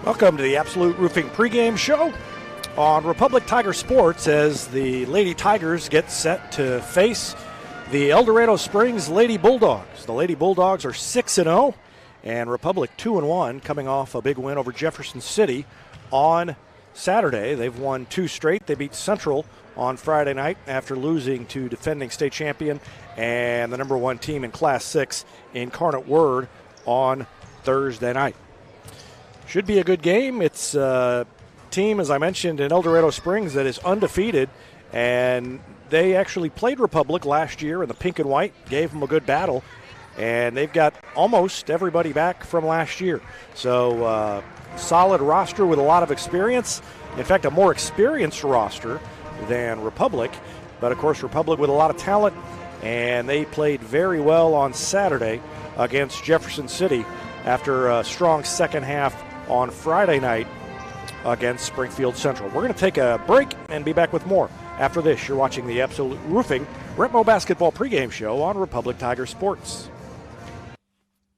Welcome to the Absolute Roofing pregame show on Republic Tiger Sports as the Lady Tigers get set to face the Dorado Springs Lady Bulldogs. The Lady Bulldogs are 6-0 and Republic 2-1, coming off a big win over Jefferson City on Saturday. They've won 2 straight. They beat Central on Friday night after losing to defending state champion and the number 1 team in Class 6, Incarnate Word, on Thursday night. Should be a good game. It's a team, as I mentioned, in Dorado Springs that is undefeated, and they actually played Republic last year in the pink and white, gave them a good battle, and they've got almost everybody back from last year. So solid roster with a lot of experience. In fact, a more experienced roster than Republic, but of course Republic with a lot of talent, and they played very well on Saturday against Jefferson City after a strong second half on Friday night against Springfield Central. We're going to take a break and be back with more after this. You're watching the Absolute Roofing Retmo Basketball pregame show on Republic Tiger Sports.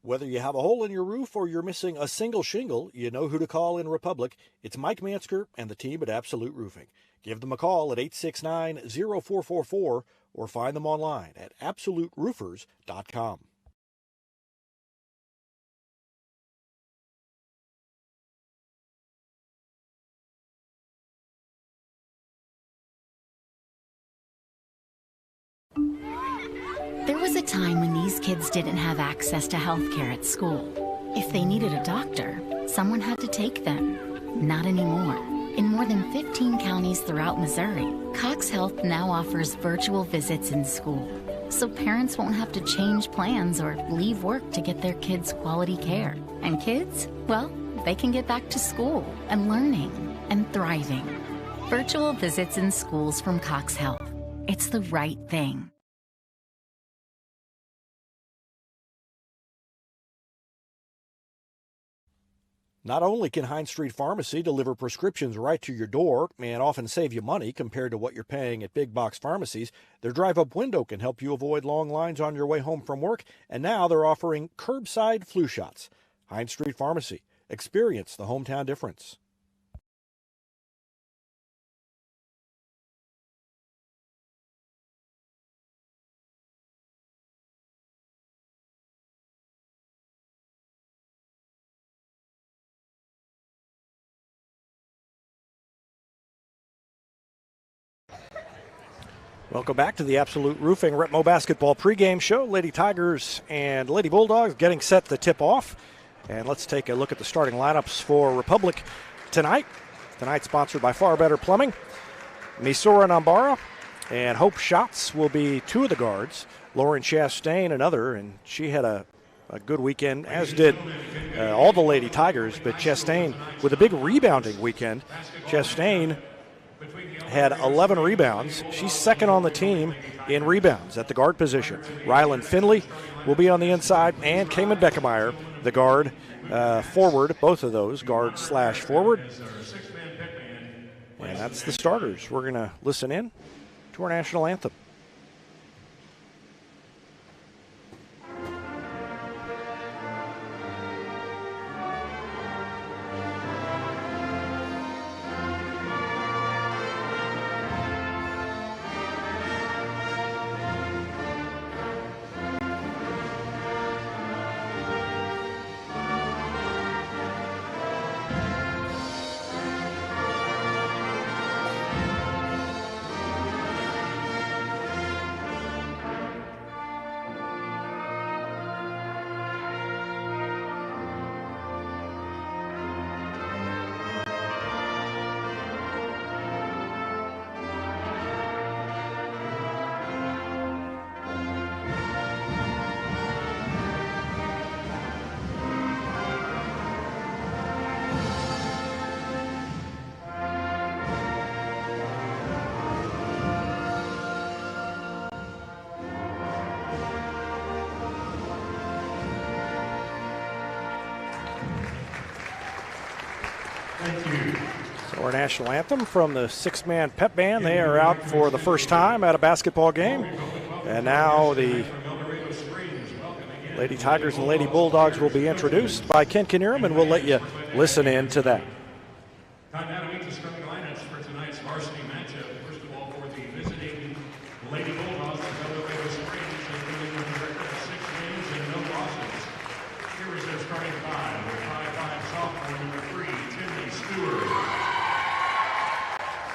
Whether you have a hole in your roof or you're missing a single shingle, you know who to call in Republic. It's Mike Mansker and the team at Absolute Roofing. Give them a call at 869-0444 or find them online at absoluteroofers.com. There was a time when these kids didn't have access to health care at school. If they needed a doctor, someone had to take them. Not anymore. In more than 15 counties throughout Missouri, Cox Health now offers virtual visits in school, so parents won't have to change plans or leave work to get their kids quality care. And kids, well, they can get back to school and learning and thriving. Virtual visits in schools from Cox Health. It's the right thing. Not only can Hines Street Pharmacy deliver prescriptions right to your door and often save you money compared to what you're paying at big box pharmacies, their drive-up window can help you avoid long lines on your way home from work, and now they're offering curbside flu shots. Hines Street Pharmacy. Experience the hometown difference. Welcome back to the Absolute Roofing Retmo Basketball pregame show. Lady Tigers and Lady Bulldogs getting set to tip off. And let's take a look at the starting lineups for Republic tonight. Tonight sponsored by Far Better Plumbing. Misora Nambara and Hope Schatz will be 2 of the guards. Lauren Chastain another, and she had a good weekend, as did all the Lady Tigers. But Chastain with a big rebounding weekend. Chastain had 11 rebounds. She's second on the team in rebounds at the guard position. Rylan Finley will be on the inside, and Cayman Beckemeyer, the guard forward, both of those, guard / forward. And that's the starters. We're going to listen in to our national anthem. So our national anthem from the 6-man pep band. They are out for the first time at a basketball game. And now the Lady Tigers and Lady Bulldogs will be introduced by Ken Kinnearum, and we'll let you listen in to that. Time now to meet the starting lineups for tonight's varsity matchup. First of all, for the visiting Lady Bulldogs of Dorado Springs, they're dealing with a record of 6 wins and no losses. Here is their starting five. With 5'5" sophomore number 3, Timmy Stewart.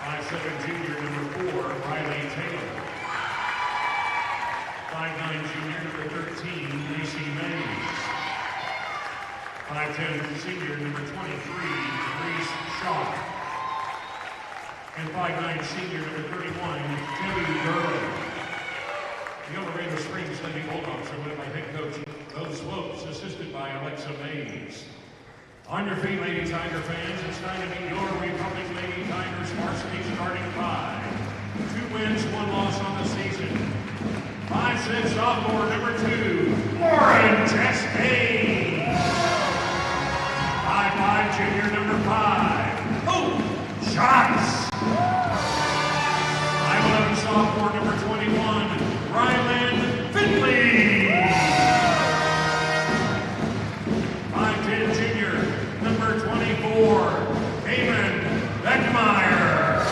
5'7" junior number 4, Riley Taylor. 5'9" junior number 13, Lacey Mays. 5'10" senior number 23, Reese Shaw. And 5'9" senior number 31, Timmy Durley. The Dorado Springs Lady Bulldogs are led by head coach Bo Swopes, assisted by Alexa Mays. On your feet, Lady Tiger fans, it's time to meet your Republic Lady Tigers varsity starting five. 2 wins, 1 loss on the season. 5'6" sophomore number 2, Lauren Chastain. 5'5" junior number 5, Hope Shots. 5'11" sophomore number 21, Ryland Finley. 5'10" junior number 24, Eamon Beckmeyer.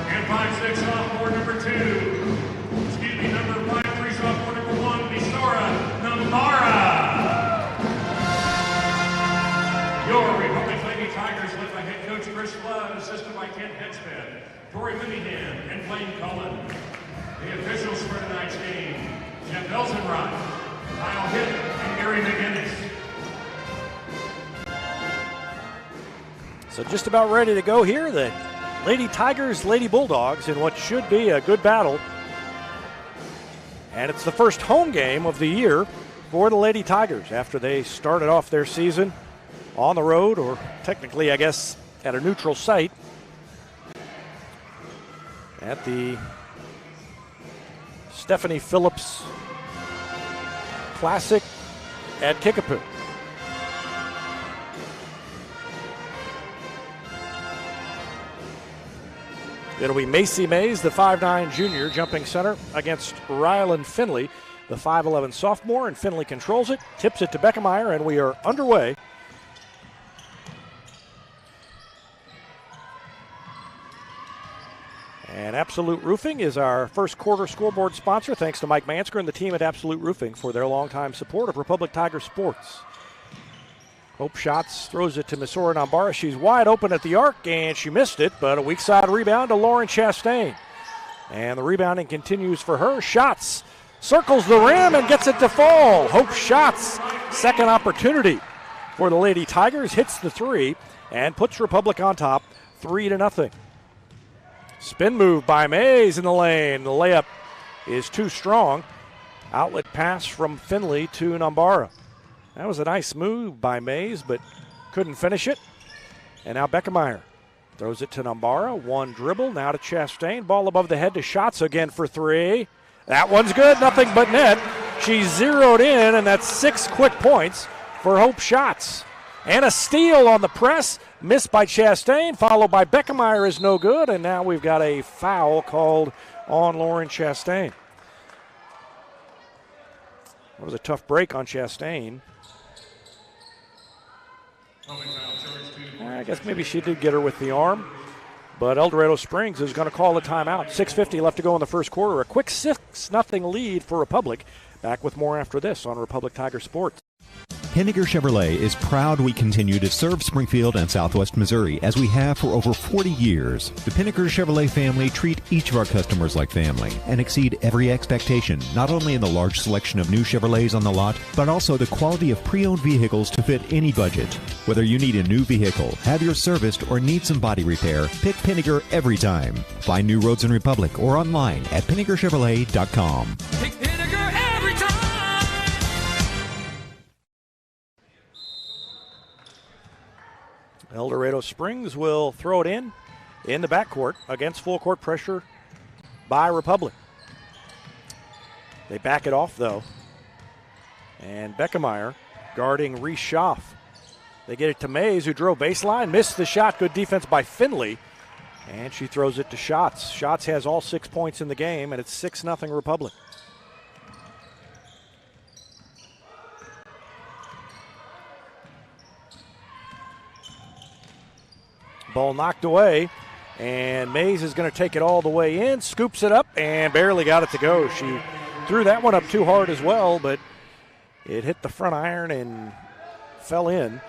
And 5'6" sophomore number 2, number 5'3" sophomore number 1, Misora Nambara. Your Republic Lady Tigers led by head coach Chris Flood, assisted by Kent Hedspeth, Tori Winningham, and Blaine Cullen. The officials for tonight's game, Jeff Elsenroth, Kyle Hitt, and Gary McGinnis. So just about ready to go here. The Lady Tigers, Lady Bulldogs in what should be a good battle. And it's the first home game of the year for the Lady Tigers after they started off their season on the road, or technically, I guess, at a neutral site at the Stephanie Phillips Classic at Kickapoo. It'll be Macy Mays, the 5'9" junior, jumping center against Ryland Finley, the 5'11" sophomore, and Finley controls it, tips it to Beckemeyer, and we are underway. And Absolute Roofing is our first quarter scoreboard sponsor. Thanks to Mike Mansker and the team at Absolute Roofing for their longtime support of Republic Tiger Sports. Hope Shots throws it to Misora Nambara. She's wide open at the arc, and she missed it, but a weak side rebound to Lauren Chastain. And the rebounding continues for her. Shots circles the rim and gets it to fall. Hope Shots, second opportunity for the Lady Tigers, hits the 3 and puts Republic on top 3-0. Spin move by Mays in the lane. The layup is too strong. Outlet pass from Finley to Nambara. That was a nice move by Mays, but couldn't finish it. And now Beckemeyer throws it to Nambara. 1 dribble, now to Chastain. Ball above the head to Shots again for 3. That one's good, nothing but net. She's zeroed in, and that's 6 quick points for Hope Shots. And a steal on the press, missed by Chastain, followed by Beckemeyer is no good, and now we've got a foul called on Lauren Chastain. That was a tough break on Chastain. I guess maybe she did get her with the arm, but El Dorado Springs is going to call a timeout. 6:50 left to go in the first quarter. A quick 6-0 lead for Republic. Back with more after this on Republic Tiger Sports. Henniger Chevrolet is proud we continue to serve Springfield and Southwest Missouri as we have for over 40 years. The Pinnaker Chevrolet family treat each of our customers like family and exceed every expectation, not only in the large selection of new Chevrolets on the lot, but also the quality of pre-owned vehicles to fit any budget. Whether you need a new vehicle, have yours serviced, or need some body repair, pick Pinnaker every time. Find new roads in Republic or online at PinnakerChevrolet.com. Pick Pinnaker every time! El Dorado Springs will throw it in the backcourt against full court pressure by Republic. They back it off, though. And Beckemeyer guarding Reese Schaff. They get it to Mays, who drove baseline, missed the shot. Good defense by Finley. And she throws it to Shots. Shots has all 6 points in the game, and it's 6-0 Republic. ball knocked away, and Mays is going to take it all the way in, scoops it up, and barely got it to go. She threw that one up too hard as well, but it hit the front iron and fell in,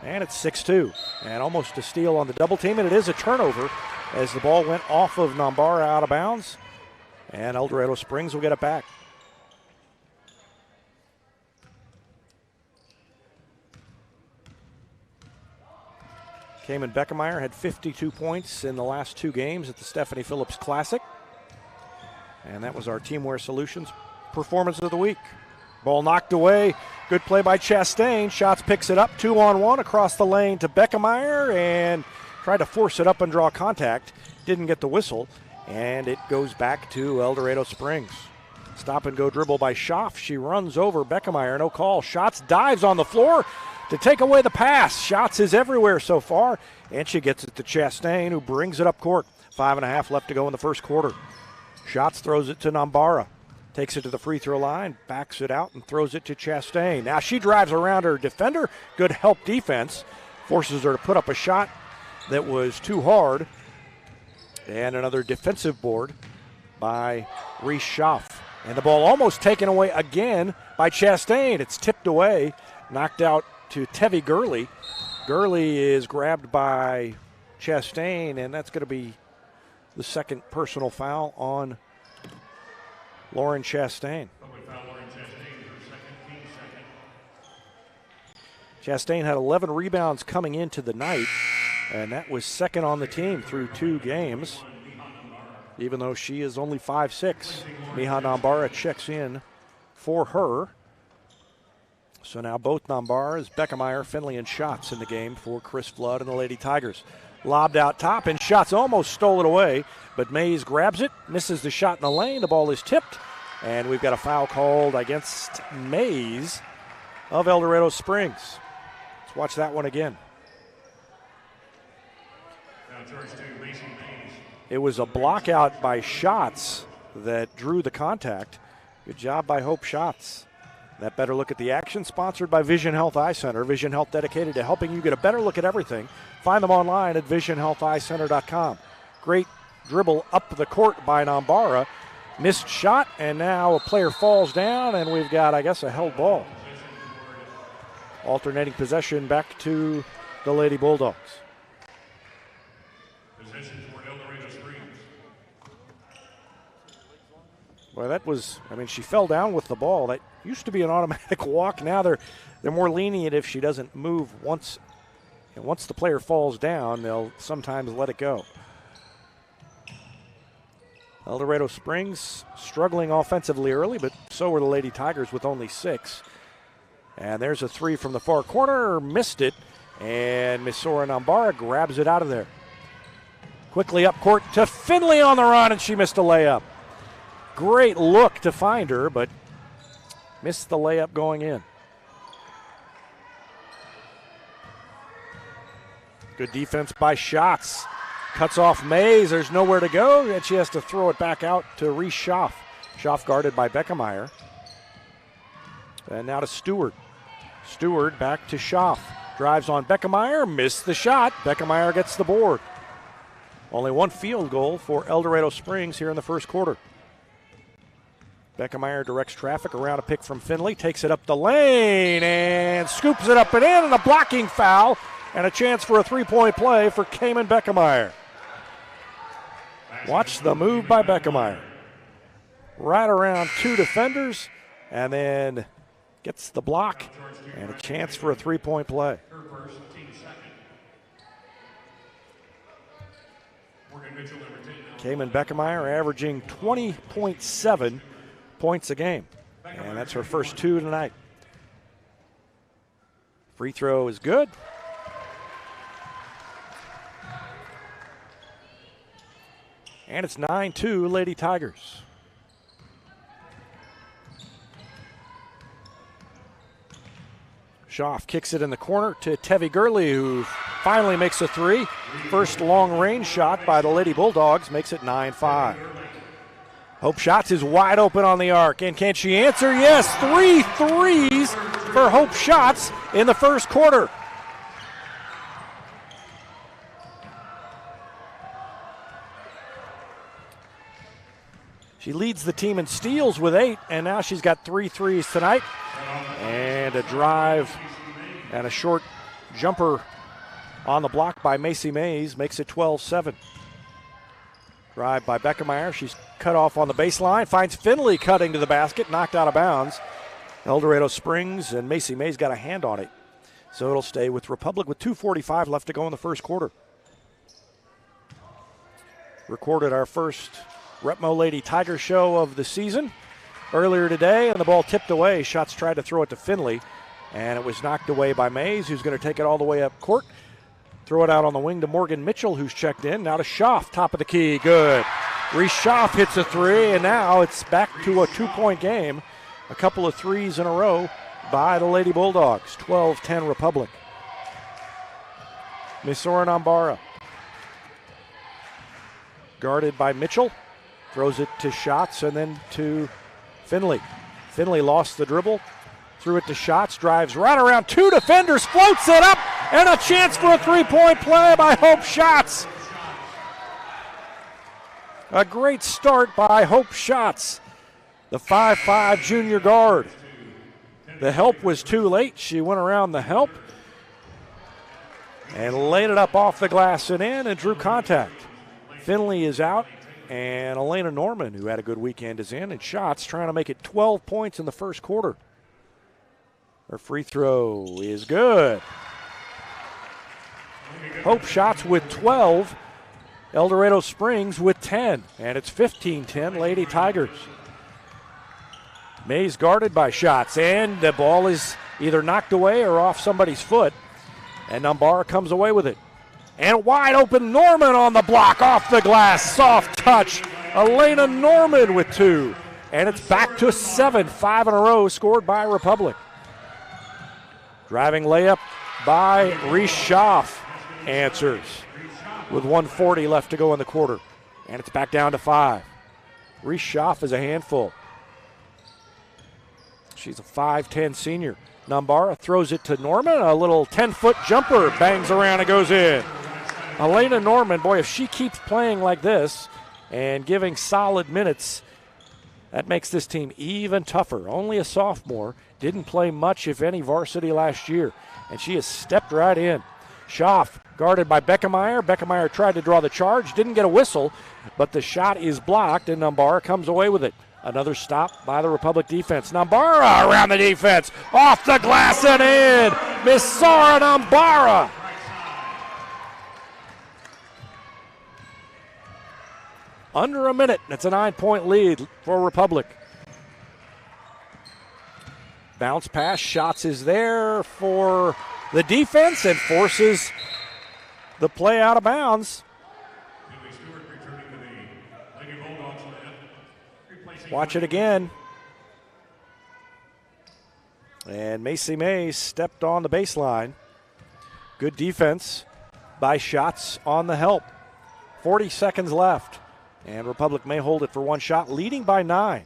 and it's 6-2. And almost a steal on the double team, and it is a turnover as the ball went off of Nambara out of bounds, and El Dorado Springs will get it back. Cayman Beckemeyer had 52 points in the last 2 games at the Stephanie Phillips Classic. And that was our Teamwear Solutions Performance of the Week. Ball knocked away. Good play by Chastain. Schatz picks it up 2-on-1 across the lane to Beckemeyer and tried to force it up and draw contact. Didn't get the whistle. And it goes back to El Dorado Springs. Stop and go dribble by Schaff. She runs over Beckemeyer. No call. Schatz dives on the floor to take away the pass. Schatz is everywhere so far, and she gets it to Chastain, who brings it up court. 5.5 left to go in the first quarter. Schatz throws it to Nambara. Takes it to the free throw line, backs it out, and throws it to Chastain. Now she drives around her defender. Good help defense. Forces her to put up a shot that was too hard. And another defensive board by Reese Schaff. And the ball almost taken away again by Chastain. It's tipped away, knocked out to Tevi Gurley. Gurley is grabbed by Chastain, and that's going to be the second personal foul on Lauren Chastain. Chastain had 11 rebounds coming into the night, and that was second on the team through 2 games, even though she is only 5'6". Miha Nambara checks in for her. So now both Nambaras, Beckemeyer, Finley, and Schatz in the game for Chris Flood and the Lady Tigers. Lobbed out top, and Schatz almost stole it away, but Mays grabs it, misses the shot in the lane. The ball is tipped, and we've got a foul called against Mays of El Dorado Springs. Let's watch that one again. It was a block out by Schatz that drew the contact. Good job by Hope Schatz. That better look at the action, sponsored by Vision Health Eye Center. Vision Health, dedicated to helping you get a better look at everything. Find them online at visionhealtheyecenter.com. Great dribble up the court by Nambara. Missed shot, and now a player falls down, and we've got, I guess, a held ball. Alternating possession back to the Lady Bulldogs. Well, that was, she fell down with the ball. That used to be an automatic walk. Now they're more lenient if she doesn't move once. And once the player falls down, they'll sometimes let it go. El Dorado Springs struggling offensively early, but so were the Lady Tigers with only 6. And there's a 3 from the far corner, missed it, and Miss Sora Nambara grabs it out of there. Quickly up court to Finley on the run, and she missed a layup. Great look to find her, but missed the layup going in. Good defense by Schatz. Cuts off Mays. There's nowhere to go, and she has to throw it back out to Reese Schaff. Schaff guarded by Beckemeyer. And now to Stewart. Stewart back to Schaff. Drives on Beckemeyer. Missed the shot. Beckemeyer gets the board. Only one field goal for El Dorado Springs here in the first quarter. Beckemeyer directs traffic around a pick from Finley, takes it up the lane and scoops it up and in, and a blocking foul and a chance for a 3-point play for Cayman Beckemeyer. Watch the move by Beckemeyer. Right around 2 defenders and then gets the block and a chance for a 3-point play. Cayman Beckemeyer averaging 20.7 points a game, and that's her first 2 tonight. Free throw is good. And it's 9-2 Lady Tigers. Schaff kicks it in the corner to Tevi Gurley, who finally makes a 3. First long-range shot by the Lady Bulldogs makes it 9-5. Hope Schatz is wide open on the arc, and can she answer? Yes, 3 threes for Hope Schatz in the first quarter. She leads the team in steals with 8, and now she's got 3 threes tonight. And a drive and a short jumper on the block by Macy Mays makes it 12-7. Drive by Beckemeyer. She's cut off on the baseline. Finds Finley cutting to the basket, knocked out of bounds. El Dorado Springs and Macy Mays got a hand on it. So it'll stay with Republic with 2:45 left to go in the first quarter. Recorded our first Repmo Lady Tiger show of the season earlier today, and the ball tipped away. Shots tried to throw it to Finley, and it was knocked away by Mays, who's going to take it all the way up court. Throw it out on the wing to Morgan Mitchell, who's checked in. Now to Schaff, top of the key, good. Reese Schaff hits a 3, and now it's back to a 2-point game. A couple of threes in a row by the Lady Bulldogs. 12-10 Republic. Misoran Ambara. Guarded by Mitchell. Throws it to Schatz and then to Finley. Finley lost the dribble. Threw it to Schatz. Drives right around 2 defenders. Floats it up. And a chance for a 3-point play by Hope Schatz. A great start by Hope Schatz, the 5'5" junior guard. The help was too late. She went around the help and laid it up off the glass and in and drew contact. Finley is out, and Elena Norman, who had a good weekend, is in, and Schatz trying to make it 12 points in the first quarter. Her free throw is good. Hope Schatz with 12. El Dorado Springs with 10. And it's 15-10 Lady Tigers. Mays guarded by Schatz, and the ball is either knocked away or off somebody's foot. And Numbara comes away with it. And wide open Norman on the block, off the glass, soft touch. Elena Norman with 2. And it's back to 7, 5 in a row scored by Republic. Driving layup by Reese Schaff answers with 1:40 left to go in the quarter. And it's back down to 5. Reese Schaff is a handful. She's a 5'10 senior. Numbara throws it to Norman. A little 10-foot jumper bangs around and goes in. Elena Norman, boy, if she keeps playing like this and giving solid minutes, that makes this team even tougher. Only a sophomore. Didn't play much, if any, varsity last year. And she has stepped right in. Schaff guarded by Beckemeyer. Beckemeyer tried to draw the charge. Didn't get a whistle, but the shot is blocked, and Numbara comes away with it. Another stop by the Republic defense. Numbara around the defense. Off the glass and in. Miss Sara Numbara. Under a minute. It's a 9-point lead for Republic. Bounce pass. Shots is there for the defense and forces the play out of bounds. Watch it again. And Macy Mays stepped on the baseline. Good defense by Schatz on the help. 40 seconds left. And Republic may hold it for one shot, leading by 9.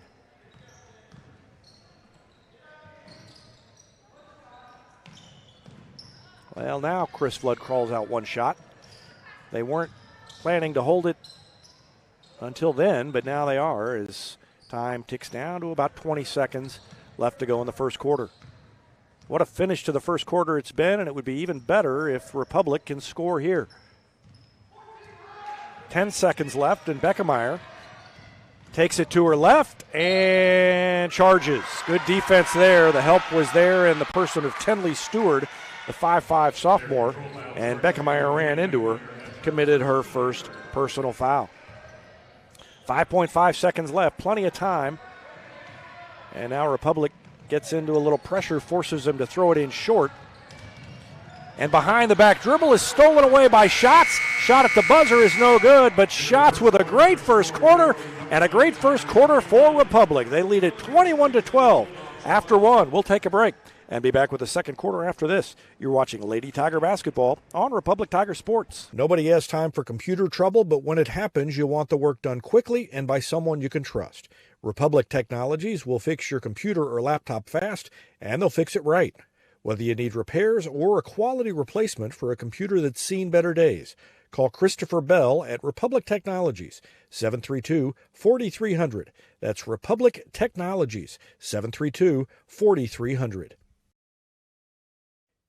Well, now Chris Flood crawls out one shot. They weren't planning to hold it until then, but now they are, as time ticks down to about 20 seconds left to go in the first quarter. What a finish to the first quarter it's been, and it would be even better if Republic can score here. 10 seconds left, and Beckemeyer takes it to her left and charges. Good defense there. The help was there in the person of Tenley Stewart, the 5'5 sophomore, and Beckemeyer ran into her, committed her first personal foul. 5.5 seconds left, plenty of time. And now Republic gets into a little pressure, forces them to throw it in short. And behind the back dribble is stolen away by Schatz. Shot at the buzzer is no good, but Schatz with a great first quarter, and a great first quarter for Republic. They lead it 21-12 after one. We'll take a break and be back with the second quarter after this. You're watching Lady Tiger basketball on Republic Tiger Sports. Nobody has time for computer trouble, but when it happens, you want the work done quickly and by someone you can trust. Republic Technologies will fix your computer or laptop fast, and they'll fix it right. Whether you need repairs or a quality replacement for a computer that's seen better days, Call Christopher Bell at Republic Technologies, 732-4300. That's Republic Technologies, 732-4300.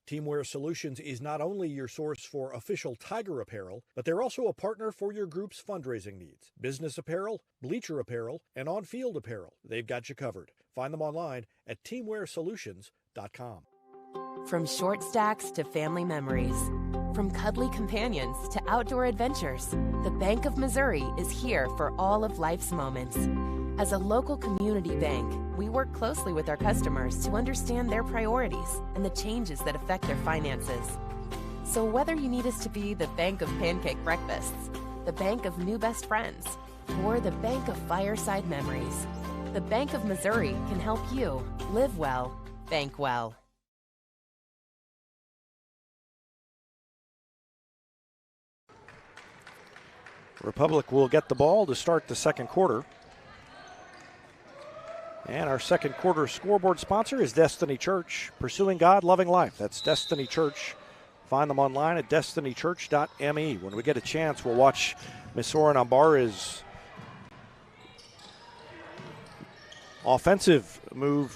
Teamwear Solutions is not only your source for official Tiger apparel, but they're also a partner for your group's fundraising needs. Business apparel, bleacher apparel, and on-field apparel. They've got you covered. Find them online at teamwearsolutions.com. From short stacks to family memories, from cuddly companions to outdoor adventures, the Bank of Missouri is here for all of life's moments. As a local community bank, we work closely with our customers to understand their priorities and the changes that affect their finances. So whether you need us to be the bank of pancake breakfasts, the bank of new best friends, or the bank of fireside memories, the Bank of Missouri can help you live well, bank well. Republic will get the ball to start the second quarter. And our second quarter scoreboard sponsor is Destiny Church, pursuing God, loving life. That's Destiny Church. Find them online at destinychurch.me. When we get a chance, we'll watch Miss Oren Ambara's offensive move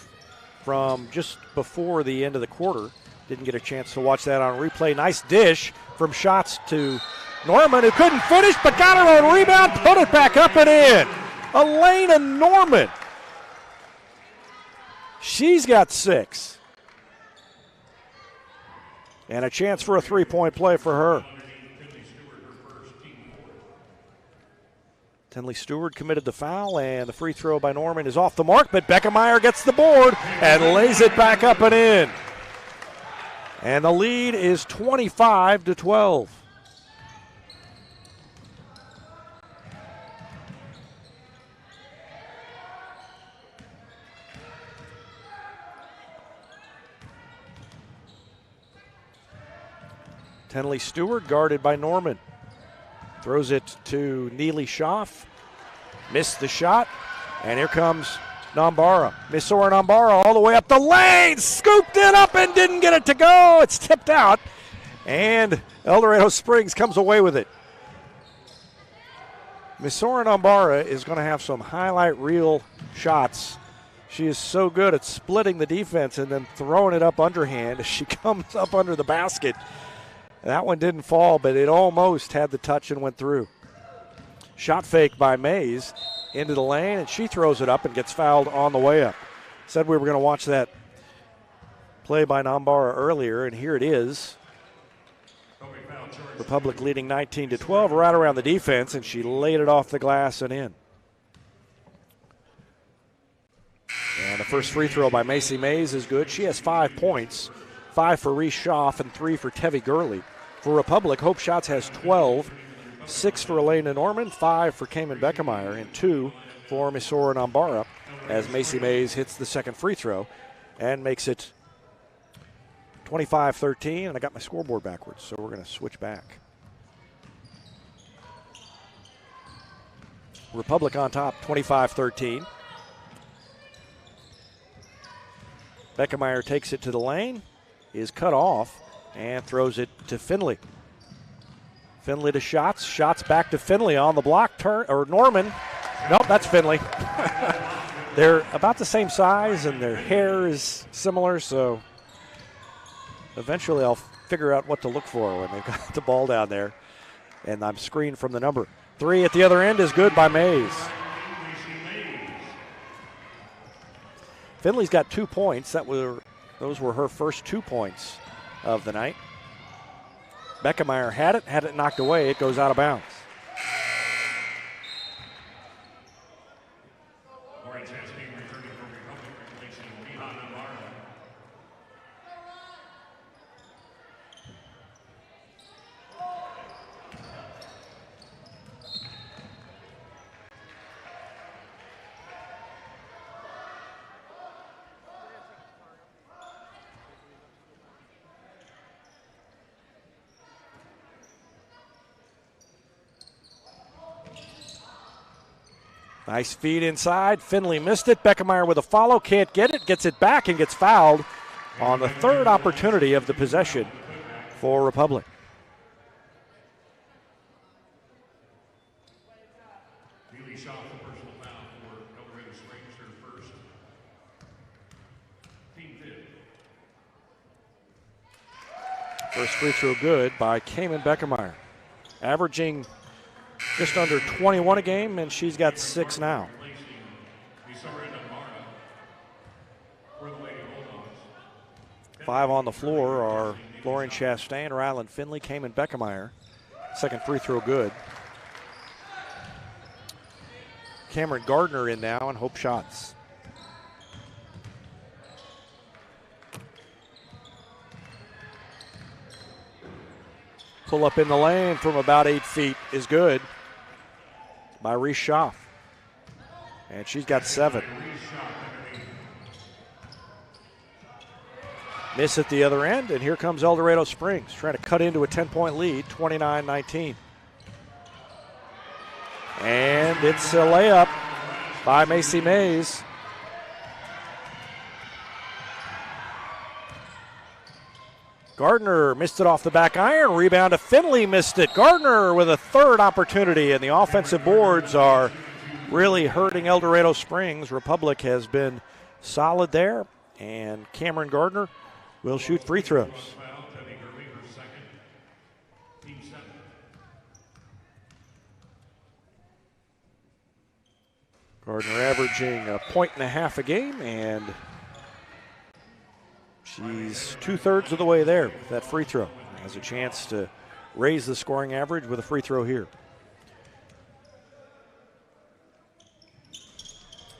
from just before the end of the quarter. Didn't get a chance to watch that on replay. Nice dish from Shots to Norman, who couldn't finish, but got her on rebound, put it back up and in. Elena Norman. She's got 6. And a chance for a three-point play for her. Tinley Stewart committed the foul, and the free throw by Norman is off the mark, but Beckemeyer gets the board and lays it back up and in. And the lead is 25-12. Tinley Stewart guarded by Norman. Throws it to Neely Schaff. Missed the shot. And here comes Nambara. Miss Oren Nambara all the way up the lane. Scooped it up and didn't get it to go. It's tipped out. And El Dorado Springs comes away with it. Miss Oren Nambara is going to have some highlight reel shots. She is so good at splitting the defense and then throwing it up underhand as she comes up under the basket. That one didn't fall, but it almost had the touch and went through. Shot fake by Mays into the lane, and she throws it up and gets fouled on the way up. Said we were going to watch that play by Nambara earlier, and here it is. Republic leading 19-12, right around the defense, and she laid it off the glass and in. And the first free throw by Macy Mays is good. She has 5 points, 5 for Reese Schaff and 3 for Tevi Gurley. For Republic, Hope Shots has 12, 6 for Elena Norman, 5 for Cayman Beckemeyer, and 2 for Miss Oren Ambara as Macy Mays hits the second free throw and makes it 25-13. And I got my scoreboard backwards, so we're going to switch back. Republic on top, 25-13. Beckemeyer takes it to the lane, is cut off, and throws it to Finley. Finley to Shots. Shots back to Finley on the block. Norman. Nope, that's Finley. They're about the same size, and their hair is similar, so eventually I'll figure out what to look for when they've got the ball down there. And I'm screened from the number. 3 at the other end is good by Mays. Finley's got 2 points. Those were her first 2 points of the night. Beckemeyer had it knocked away. It goes out of bounds. Nice feed inside. Finley missed it. Beckemeyer with a follow. Can't get it. Gets it back and gets fouled on the third opportunity of the possession for Republic. Katie Shaw, the personal foul for Dorado Springs, her first. Team fifth. First free throw good by Cayman Beckemeyer. Averaging just under 21 a game, and she's got 6 now. 5 on the floor are Lauren Chastain, Rylan Finley, Cayman Beckemeyer. Second free throw good. Cameron Gardner in now and Hope shots. Pull up in the lane from about 8 feet is good by Reese Schaff. And she's got 7. Miss at the other end, and here comes El Dorado Springs trying to cut into a 10-point lead, 29-19. And it's a layup by Macy Mays. Gardner missed it off the back iron. Rebound to Finley, missed it. Gardner with a third opportunity, and the offensive boards are really hurting El Dorado Springs. Republic has been solid there, and Cameron Gardner will shoot free throws. Gardner averaging 1.5 points a game, and she's 2/3 of the way there with that free throw. Has a chance to raise the scoring average with a free throw here.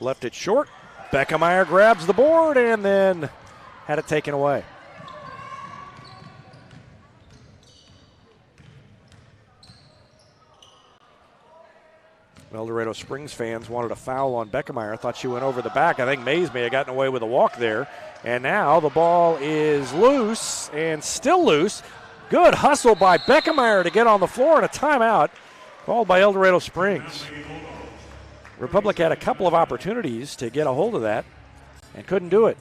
Left it short. Beckemeyer grabs the board and then had it taken away. El Dorado Springs fans wanted a foul on Beckemeyer. I thought she went over the back. I think Mays may have gotten away with a walk there. And now the ball is loose and still loose. Good hustle by Beckemeyer to get on the floor, and a timeout called by El Dorado Springs. Republic had a couple of opportunities to get a hold of that and couldn't do it.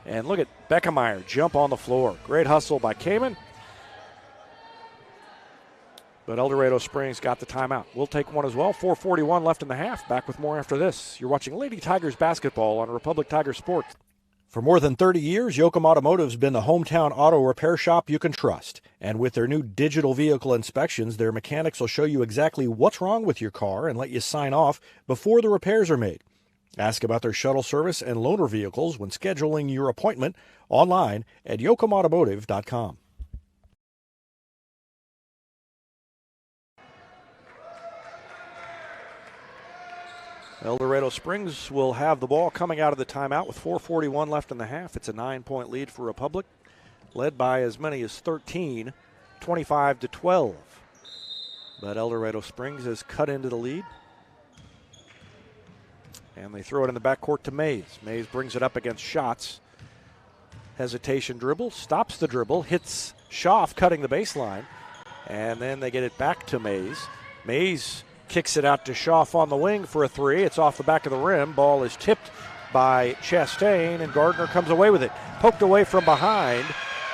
And look at Beckemeyer jump on the floor. Great hustle by Cayman. But El Dorado Springs got the timeout. We'll take one as well. 4:41 left in the half. Back with more after this. You're watching Lady Tigers basketball on Republic Tiger Sports. For more than 30 years, Yoakum Automotive's been the hometown auto repair shop you can trust. And with their new digital vehicle inspections, their mechanics will show you exactly what's wrong with your car and let you sign off before the repairs are made. Ask about their shuttle service and loaner vehicles when scheduling your appointment online at yoakumautomotive.com. El Dorado Springs will have the ball coming out of the timeout with 4:41 left in the half. It's a 9-point lead for Republic, led by as many as 13, 25-12. But El Dorado Springs has cut into the lead. And they throw it in the backcourt to Mays. Mays brings it up against Schatz. Hesitation dribble, stops the dribble, hits Schaff cutting the baseline. And then they get it back to Mays. Mays kicks it out to Schaff on the wing for a three. It's off the back of the rim. Ball is tipped by Chastain, and Gardner comes away with it. Poked away from behind,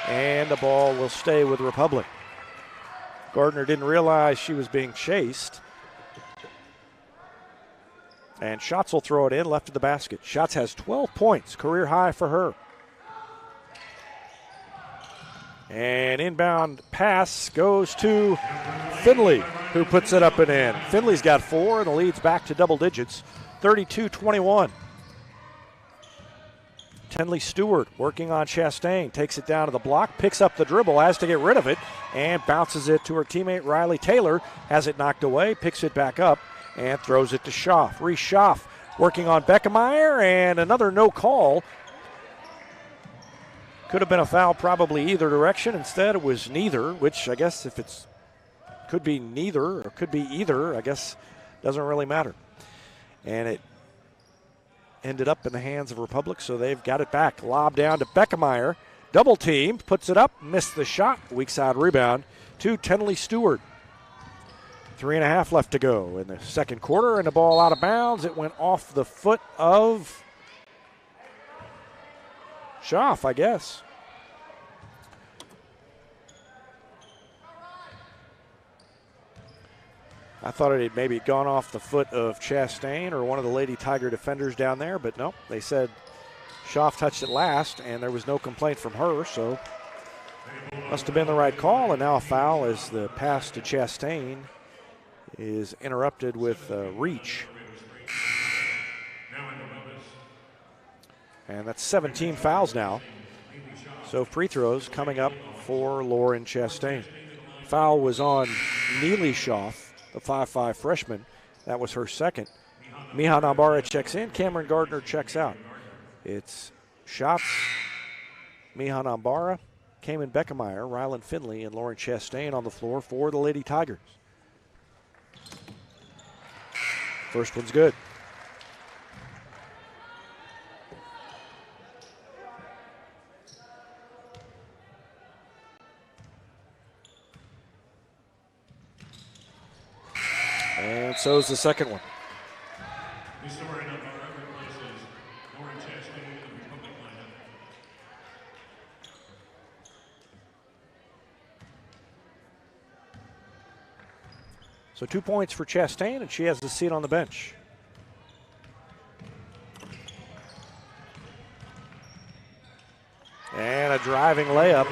and the ball will stay with Republic. Gardner didn't realize she was being chased. And Schatz will throw it in, left of the basket. Schatz has 12 points, career high for her. And inbound pass goes to Finley, who puts it up and in. Finley's got 4, and the lead's back to double digits, 32-21. Tenley Stewart working on Chastain, takes it down to the block, picks up the dribble, has to get rid of it, and bounces it to her teammate Riley Taylor, has it knocked away, picks it back up, and throws it to Schaff. Reese Schaff working on Beckemeyer, and another no call. Could have been a foul probably either direction. Instead, it was neither, which I guess if it's could be neither or could be either, I guess doesn't really matter. And it ended up in the hands of Republic, so they've got it back. Lob down to Beckemeyer. Double team, puts it up, missed the shot. Weak side rebound to Tenley Stewart. 3.5 left to go in the second quarter, and the ball out of bounds. It went off the foot of Schaff, I guess. I thought it had maybe gone off the foot of Chastain or one of the Lady Tiger defenders down there, but no, they said Schaff touched it last, and there was no complaint from her, so must have been the right call. And now a foul as the pass to Chastain is interrupted with reach. And that's 17 fouls now. So free throws coming up for Lauren Chastain. Foul was on Neely Schaff, the 5'5 freshman. That was her second. Miha Nambara checks in. Cameron Gardner checks out. It's Schatz, Miha Nambara, Cayman Beckemeyer, Rylan Finley, and Lauren Chastain on the floor for the Lady Tigers. First one's good. And so is the second one. So 2 points for Chastain, and she has the seat on the bench. And a driving layup.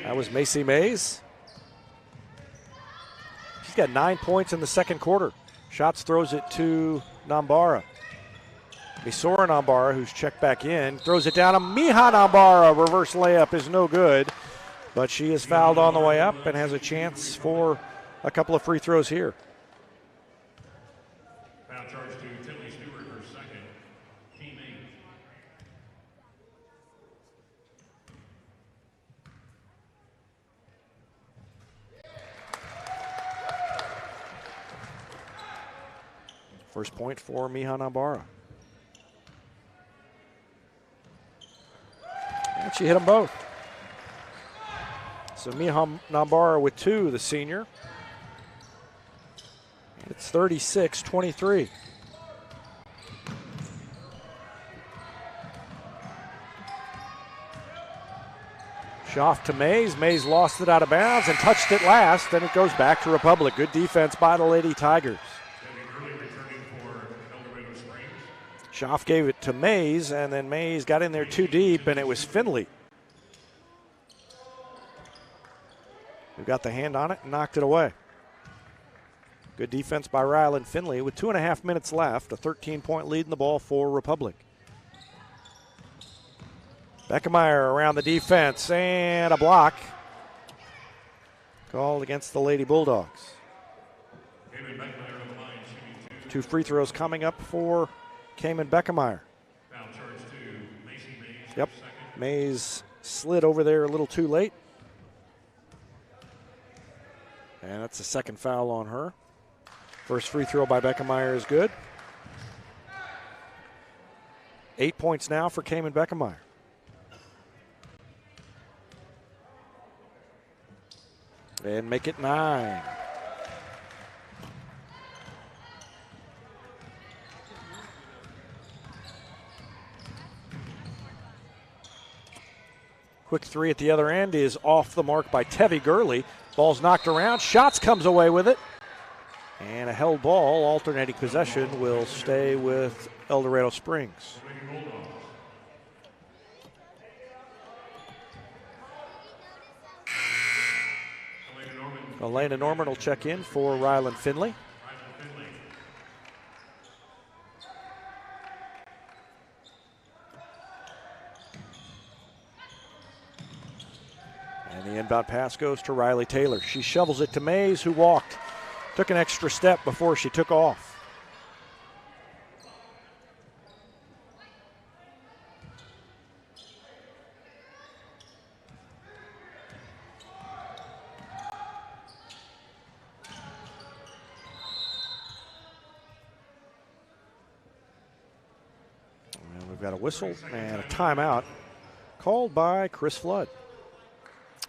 That was Macy Mays. She's got 9 points in the second quarter. Schatz throws it to Nambara. Misora Nambara, who's checked back in, throws it down to Miha Nambara. Reverse layup is no good, but she is fouled on the way up and has a chance for a couple of free throws here. Foul charge to Tinley Stewart, her second, team 8. First point for Miha Nambara. And she hit them both. So Miha Nambara with 2, the senior. It's 36-23. Schaff to Mays. Mays lost it out of bounds and touched it last, and it goes back to Republic. Good defense by the Lady Tigers. Schaff gave it to Mays, and then Mays got in there too deep, and it was Finley who got the hand on it and knocked it away. Good defense by Rylan Finley with 2.5 minutes left, a 13-point lead in the ball for Republic. Beckemeyer around the defense, and a block called against the Lady Bulldogs. 2 free throws coming up for Cayman Beckemeyer. Yep, Mays slid over there a little too late. And that's the second foul on her. First free throw by Beckemeyer is good. 8 points now for Cayman Beckemeyer. And make it 9. Quick three at the other end is off the mark by Tevi Gurley. Ball's knocked around. Schatz comes away with it. And a held ball, alternating possession, will stay with El Dorado Springs. Elena Norman will check in for Rylan Finley. And the inbound pass goes to Riley Taylor. She shovels it to Mays, who walked. Took an extra step before she took off. And we've got a whistle and a timeout called by Chris Flood.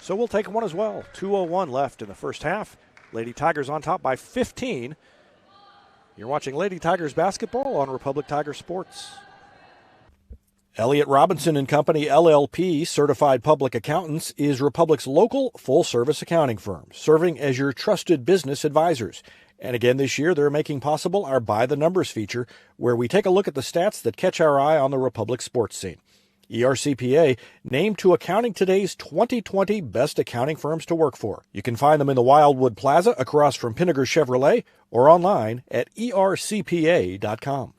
So we'll take one as well. 2:01 left in the first half. Lady Tigers on top by 15. You're watching Lady Tigers basketball on Republic Tiger Sports. Elliott Robinson and Company, LLP, Certified Public Accountants, is Republic's local full-service accounting firm, serving as your trusted business advisors. And again this year, they're making possible our By the Numbers feature, where we take a look at the stats that catch our eye on the Republic sports scene. ERCPA named to Accounting Today's 2020 Best Accounting Firms to Work For. You can find them in the Wildwood Plaza across from Pinnaker Chevrolet or online at ercpa.com.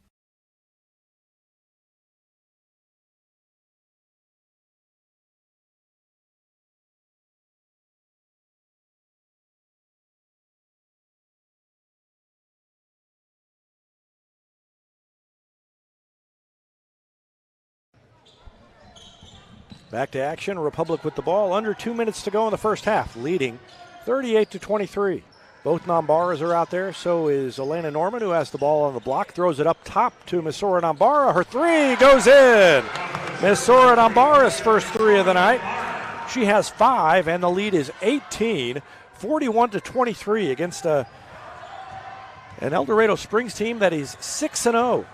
Back to action. Republic with the ball. Under 2 minutes to go in the first half, leading 38-23. Both Nambaras are out there. So is Elena Norman, who has the ball on the block. Throws it up top to Misora Nambara. Her three goes in. Misora Nambara's first three of the night. She has 5, and the lead is 18, 41-23 against an El Dorado Springs team that is 6-0.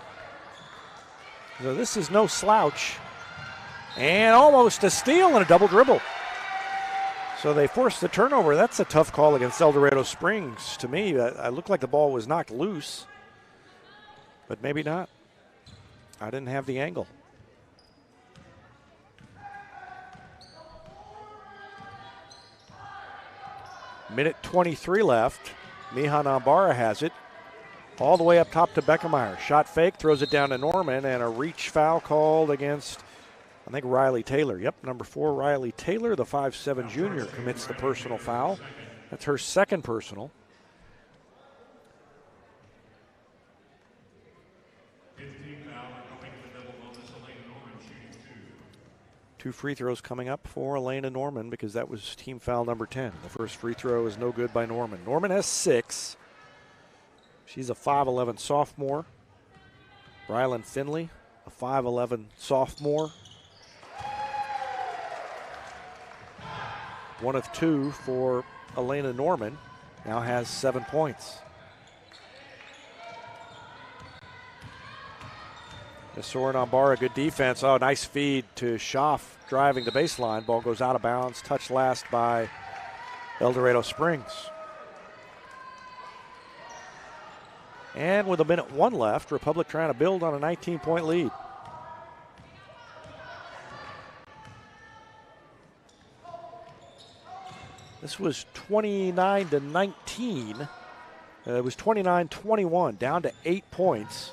So this is no slouch. And almost a steal and a double dribble. So they forced the turnover. That's a tough call against El Dorado Springs to me. I looked like the ball was knocked loose, but maybe not. I didn't have the angle. Minute 23 left. Miha Nambara has it. All the way up top to Beckemeyer. Shot fake, throws it down to Norman, and a reach foul called against, I think, Riley Taylor. Yep, number 4, Riley Taylor, the 5'7" junior, commits the personal foul. That's her second personal. Two free throws coming up for Elena Norman because that was team foul number 10. The first free throw is no good by Norman. Norman has 6. She's a 5'11" sophomore. Rylan Finley, a 5'11" sophomore. 1 of 2 for Elena Norman, now has 7 points. Misora Nambara, good defense. Oh, nice feed to Schaff, driving the baseline. Ball goes out of bounds, touched last by El Dorado Springs. And with 1:01 left, Republic trying to build on a 19-point lead. This was 29-19. It was 29-21, down to 8 points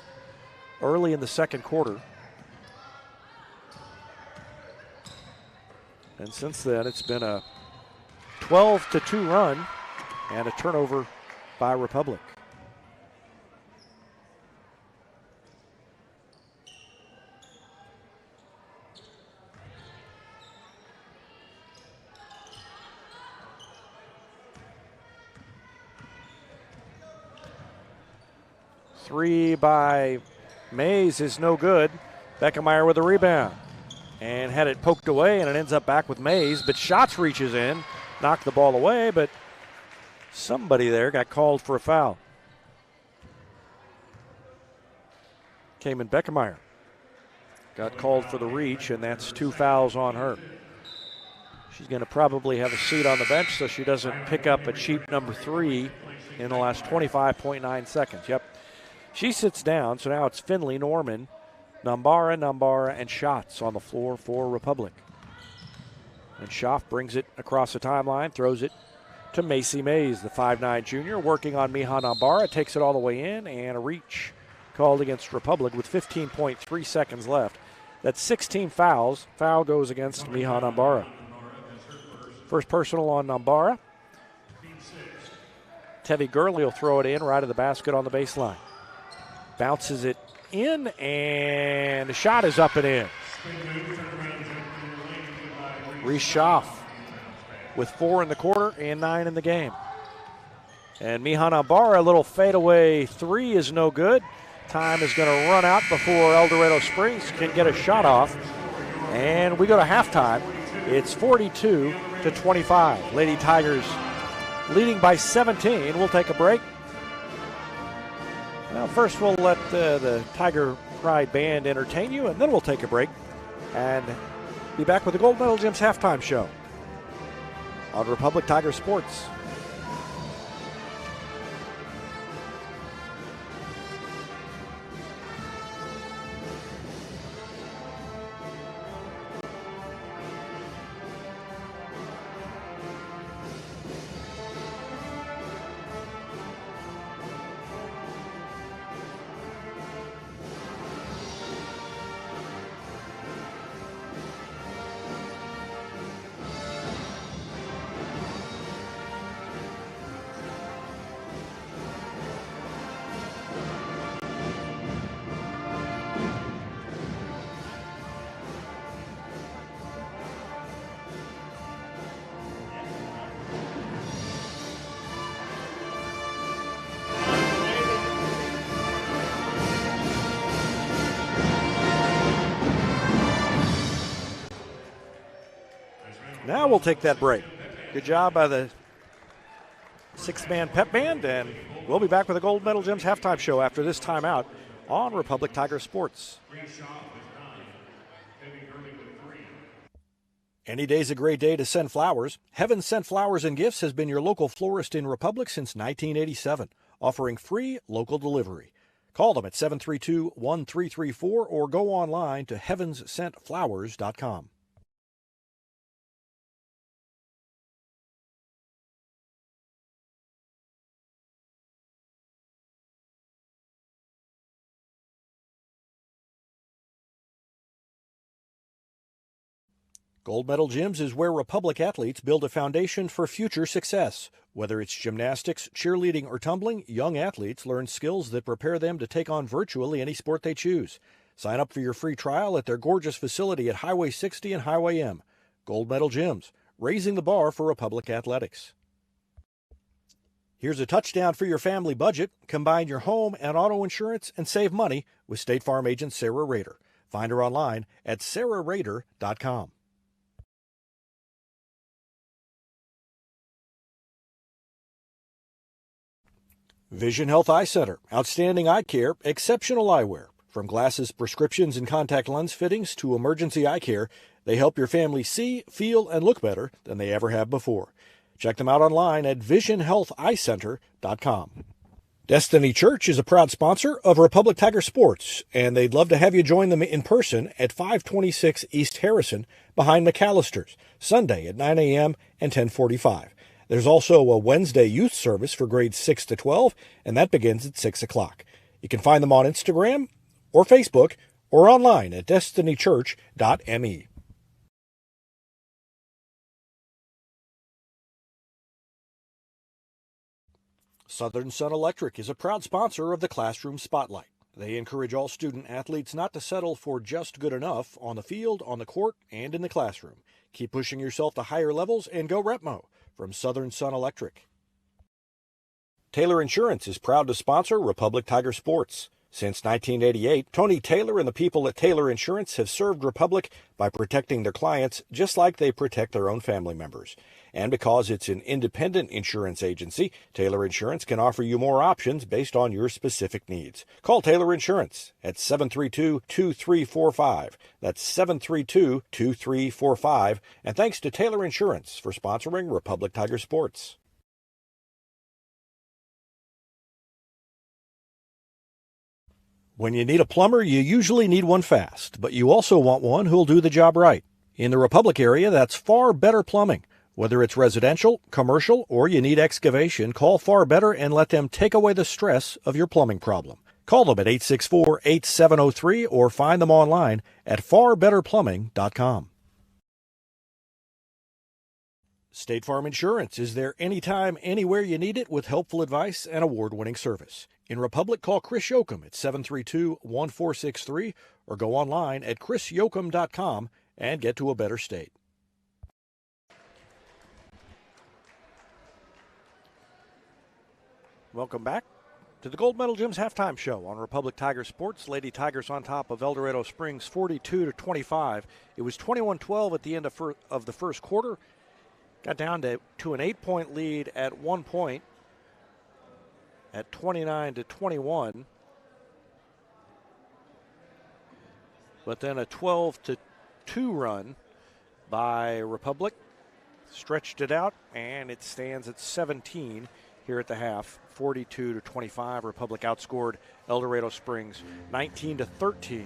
early in the second quarter. And since then, it's been a 12-2 run and a turnover by Republic. Three by Mays is no good. Beckemeyer with a rebound and had it poked away, and it ends up back with Mays. But Schatz reaches in, knocked the ball away, but somebody there got called for a foul. Came in Beckemeyer. Got called for the reach, and that's 2 fouls on her. She's going to probably have a seat on the bench so she doesn't pick up a cheap number 3 in the last 25.9 seconds. Yep. She sits down, so now it's Finley, Norman, Nambara, and Schatz on the floor for Republic. And Schaff brings it across the timeline, throws it to Macy Mays, the 5'9" junior, working on Miha Nambara, takes it all the way in, and a reach called against Republic with 15.3 seconds left. That's 16 fouls. Foul goes against Miha Nambara. First personal on Nambara. Tevi Gurley will throw it in right of the basket on the baseline. Bounces it in, and the shot is up and in. Reese Schaff with 4 in the quarter and 9 in the game. And Miha Nambara, a little fadeaway 3 is no good. Time is going to run out before El Dorado Springs can get a shot off. And we go to halftime. It's 42-25. Lady Tigers leading by 17. We'll take a break. Well, first we'll let the Tiger Pride Band entertain you, and then we'll take a break and be back with the Gold Medal Gyms halftime show on Republic Tiger Sports. Now we'll take that break. Good job by the six-man pep band, and we'll be back with the Gold Medal Gyms halftime show after this timeout on Republic Tiger Sports. Any day's a great day to send flowers. Heaven Sent Flowers and Gifts has been your local florist in Republic since 1987, offering free local delivery. Call them at 732-1334 or go online to heavenssentflowers.com. Gold Medal Gyms is where Republic athletes build a foundation for future success. Whether it's gymnastics, cheerleading, or tumbling, young athletes learn skills that prepare them to take on virtually any sport they choose. Sign up for your free trial at their gorgeous facility at Highway 60 and Highway M. Gold Medal Gyms, raising the bar for Republic athletics. Here's a touchdown for your family budget. Combine your home and auto insurance and save money with State Farm agent Sarah Rader. Find her online at sarahrader.com. Vision Health Eye Center, outstanding eye care, exceptional eyewear. From glasses, prescriptions, and contact lens fittings to emergency eye care, they help your family see, feel, and look better than they ever have before. Check them out online at visionhealtheyecenter.com. Destiny Church is a proud sponsor of Republic Tiger Sports, and they'd love to have you join them in person at 526 East Harrison behind McAllister's, Sunday at 9 a.m. and 10:45. There's also a Wednesday youth service for grades 6 to 12, and that begins at 6 o'clock. You can find them on Instagram or Facebook or online at destinychurch.me. Southern Sun Electric is a proud sponsor of the Classroom Spotlight. They encourage all student athletes not to settle for just good enough on the field, on the court, and in the classroom. Keep pushing yourself to higher levels and go Repmo. From Southern Sun Electric. Taylor Insurance is proud to sponsor Republic Tiger Sports. Since 1988, Tony Taylor and the people at Taylor Insurance have served Republic by protecting their clients just like they protect their own family members. And because it's an independent insurance agency, Taylor Insurance can offer you more options based on your specific needs. Call Taylor Insurance at 732-2345. That's 732-2345. And thanks to Taylor Insurance for sponsoring Republic Tiger Sports. When you need a plumber, you usually need one fast, but you also want one who'll do the job right. In the Republic area, that's Far Better Plumbing. Whether it's residential, commercial, or you need excavation, call Far Better and let them take away the stress of your plumbing problem. Call them at 864-8703 or find them online at farbetterplumbing.com. State Farm Insurance is there anytime, anywhere you need it with helpful advice and award-winning service. In Republic, call Chris Yoakum at 732-1463 or go online at chrisyoakum.com and get to a better state. Welcome back to the Gold Medal Gyms halftime show on Republic Tiger Sports. Lady Tigers on top of Dorado Springs 42-25. It was 21-12 at the end of the first quarter. Got down to an 8-point lead at one point at 29-21. But then a 12-12 2-run by Republic. Stretched it out, and it stands at 17 here at the half. 42-25. Republic outscored El Dorado Springs 19-13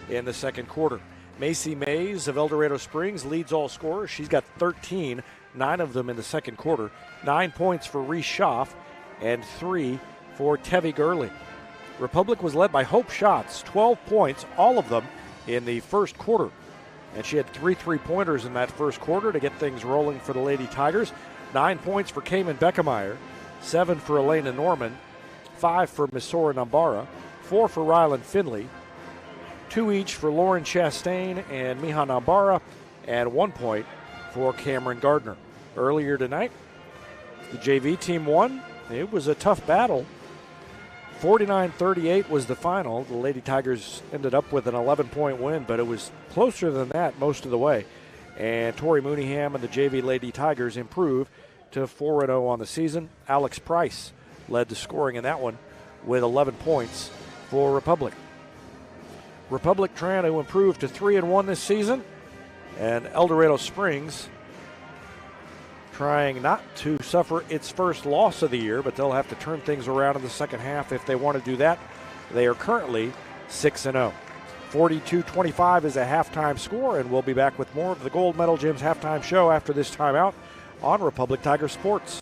in the second quarter. Macy Mays of El Dorado Springs leads all scorers. She's got 13, 9 of them in the second quarter. 9 points for Reese Schaff and 3 for Tevi Gurley. Republic was led by Hope Schatz, 12 points, all of them in the first quarter. And she had 3 3-pointers in that first quarter to get things rolling for the Lady Tigers. 9 points for Cayman Beckemeyer, 7 for Elena Norman, 5 for Misora Nambara, 4 for Rylan Finley, 2 each for Lauren Chastain and Miha Nambara, and 1 point for Cameron Gardner. Earlier tonight, the JV team won. It was a tough battle. 49-38 was the final. The Lady Tigers ended up with an 11-point win, but it was closer than that most of the way. And Tori Mooneyham and the JV Lady Tigers improved to 4-0 on the season. Alex Price led the scoring in that one with 11 points for Republic. Republic trying to improve to 3-1 this season, and El Dorado Springs trying not to suffer its first loss of the year, but they'll have to turn things around in the second half if they want to do that. They are currently 6-0. 42-25 is a halftime score, and we'll be back with more of the Gold Medal Gym's halftime show after this timeout on Republic Tiger Sports.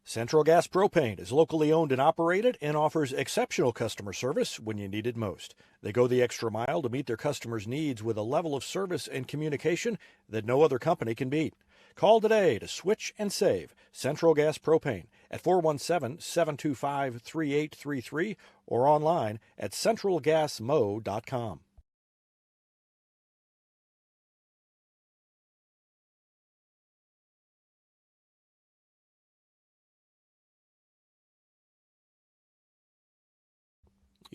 Central Gas Propane is locally owned and operated and offers exceptional customer service when you need it most. They go the extra mile to meet their customers' needs with a level of service and communication that no other company can beat. Call today to switch and save Central Gas Propane at 417-725-3833 or online at centralgasmo.com.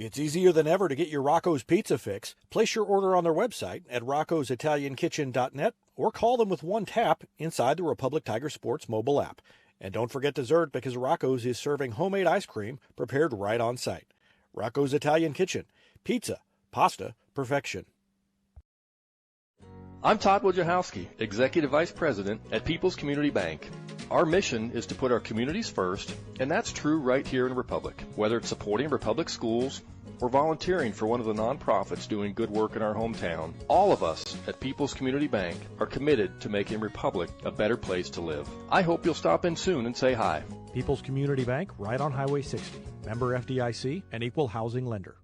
It's easier than ever to get your Rocco's Pizza fix. Place your order on their website at roccositaliankitchen.net or call them with one tap inside the Republic Tiger Sports mobile app. And don't forget dessert, because Rocco's is serving homemade ice cream prepared right on site. Rocco's Italian Kitchen. Pizza, pasta, perfection. I'm Todd Wojciechowski, Executive Vice President at People's Community Bank. Our mission is to put our communities first, and that's true right here in Republic. Whether it's supporting Republic schools or volunteering for one of the nonprofits doing good work in our hometown, all of us at People's Community Bank are committed to making Republic a better place to live. I hope you'll stop in soon and say hi. People's Community Bank, right on Highway 60. Member FDIC, an equal housing lender.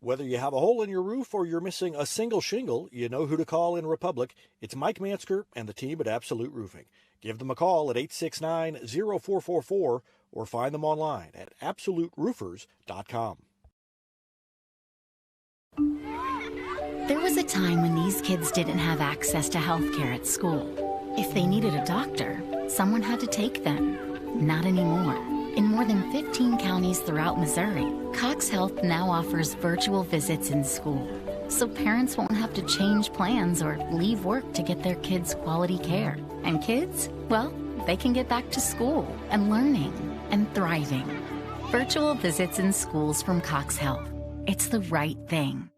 Whether you have a hole in your roof or you're missing a single shingle, you know who to call in Republic. It's Mike Mansker and the team at Absolute Roofing. Give them a call at 869-0444 or find them online at absoluteroofers.com. There was a time when these kids didn't have access to health care at school. If they needed a doctor, someone had to take them. Not anymore. In more than 15 counties throughout Missouri, Cox Health now offers virtual visits in school, so parents won't have to change plans or leave work to get their kids quality care. And kids, well, they can get back to school and learning and thriving. Virtual visits in schools from Cox Health. It's the right thing.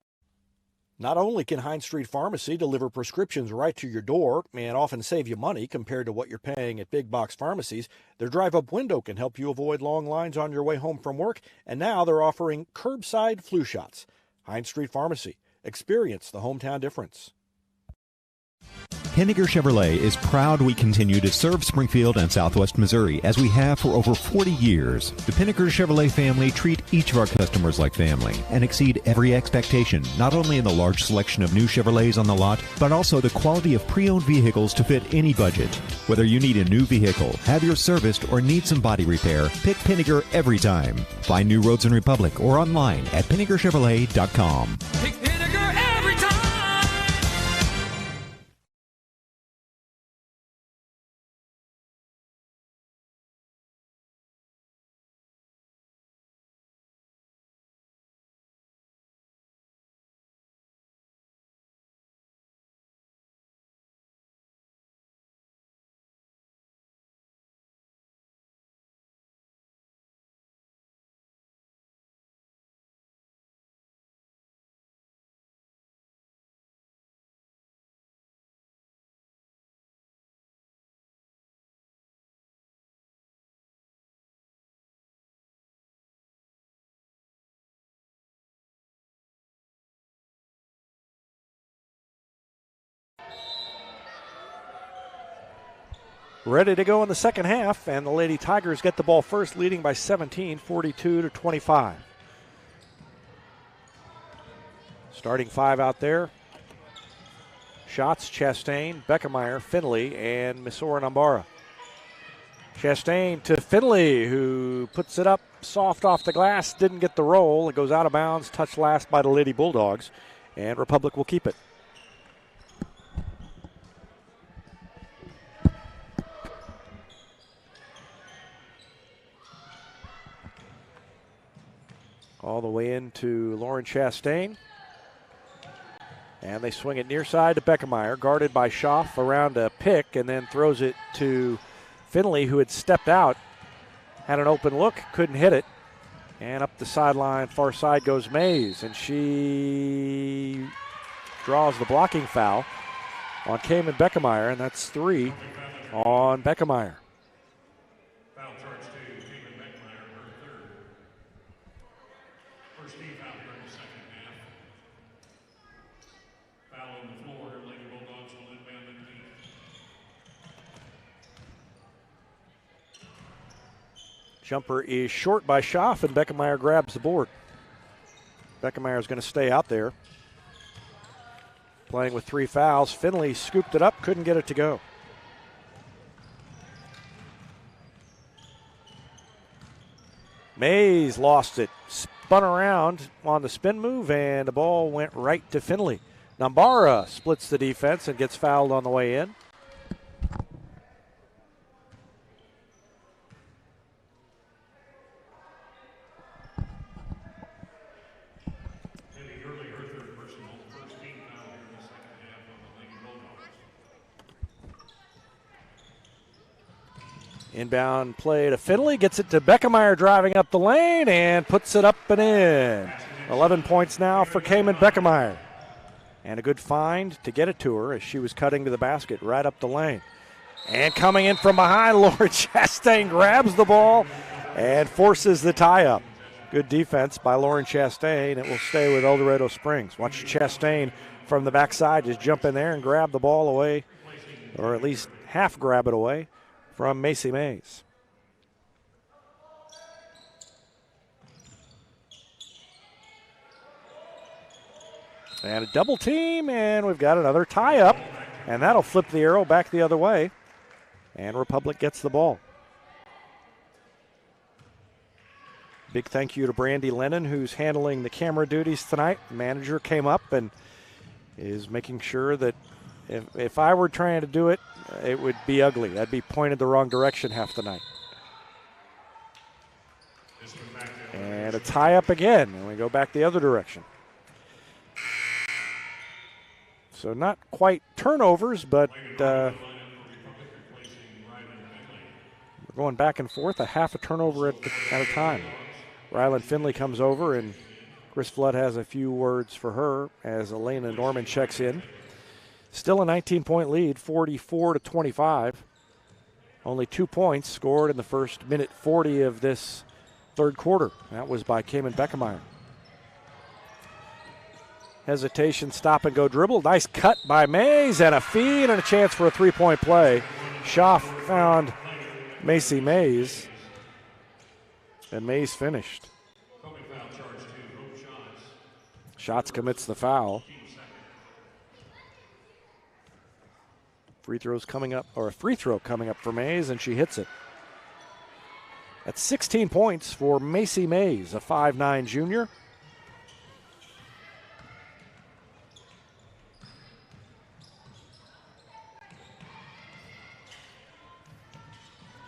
Not only can Hines Street Pharmacy deliver prescriptions right to your door and often save you money compared to what you're paying at big box pharmacies, their drive-up window can help you avoid long lines on your way home from work, and now they're offering curbside flu shots. Hines Street Pharmacy. Experience the hometown difference. Henniger Chevrolet is proud we continue to serve Springfield and Southwest Missouri as we have for over 40 years. The Pinnaker Chevrolet family treat each of our customers like family and exceed every expectation, not only in the large selection of new Chevrolets on the lot, but also the quality of pre-owned vehicles to fit any budget. Whether you need a new vehicle, have yours serviced, or need some body repair, pick Pinnaker every time. Find new roads in Republic or online at PinnakerChevrolet.com. Pick ready to go in the second half, and the Lady Tigers get the ball first, leading by 17, 42-25. Starting five out there. Shots, Chastain, Beckemeyer, Finley, and Misora Nambara. Chastain to Finley, who puts it up soft off the glass, didn't get the roll. It goes out of bounds, touched last by the Lady Bulldogs, and Republic will keep it. All the way into Lauren Chastain. And they swing it near side to Beckemeyer, guarded by Schaff around a pick, and then throws it to Finley, who had stepped out, had an open look, couldn't hit it. And up the sideline, far side goes Mays, and she draws the blocking foul on Cayman Beckemeyer, and that's 3 on Beckemeyer. Foul charge to Cayman Beckemeyer, her third. First team foul here in the second half. Foul on the floor. Lady Bulldogs will inbound the team. Jumper is short by Schaff, and Beckemeyer grabs the board. Beckemeyer is going to stay out there. Playing with 3 fouls. Finley scooped it up, couldn't get it to go. Mays lost it, spun around on the spin move, and the ball went right to Finley. Nambara splits the defense and gets fouled on the way in. Inbound play to Finley, gets it to Beckemeyer driving up the lane and puts it up and in. 11 points now for Cayman Beckemeyer. And a good find to get it to her as she was cutting to the basket right up the lane. And coming in from behind, Lauren Chastain grabs the ball and forces the tie-up. Good defense by Lauren Chastain. It will stay with El Dorado Springs. Watch Chastain from the backside just jump in there and grab the ball away, or at least half grab it away from Macy Mays. And a double team, and we've got another tie-up, and that'll flip the arrow back the other way, and Republic gets the ball. Big thank you to Brandy Lennon, who's handling the camera duties tonight. The manager came up and is making sure that if I were trying to do it, it would be ugly. I'd be pointed the wrong direction half the night. And a tie-up again, and we go back the other direction. So not quite turnovers, but we're going back and forth, a half a turnover at a time. Ryland Finley comes over, and Chris Flood has a few words for her as Elena Norman checks in. Still a 19-point lead, 44-25. Only 2 points scored in the first minute 40 of this third quarter. That was by Cayman Beckemeyer. Hesitation, stop and go dribble. Nice cut by Mays, and a feed and a chance for a three-point play. Schaff found Macy Mays, and Mays finished. Shots commits the foul. Free throws coming up, or a free throw coming up for Mays, and she hits it. That's 16 points for Macy Mays, a 5'9" junior.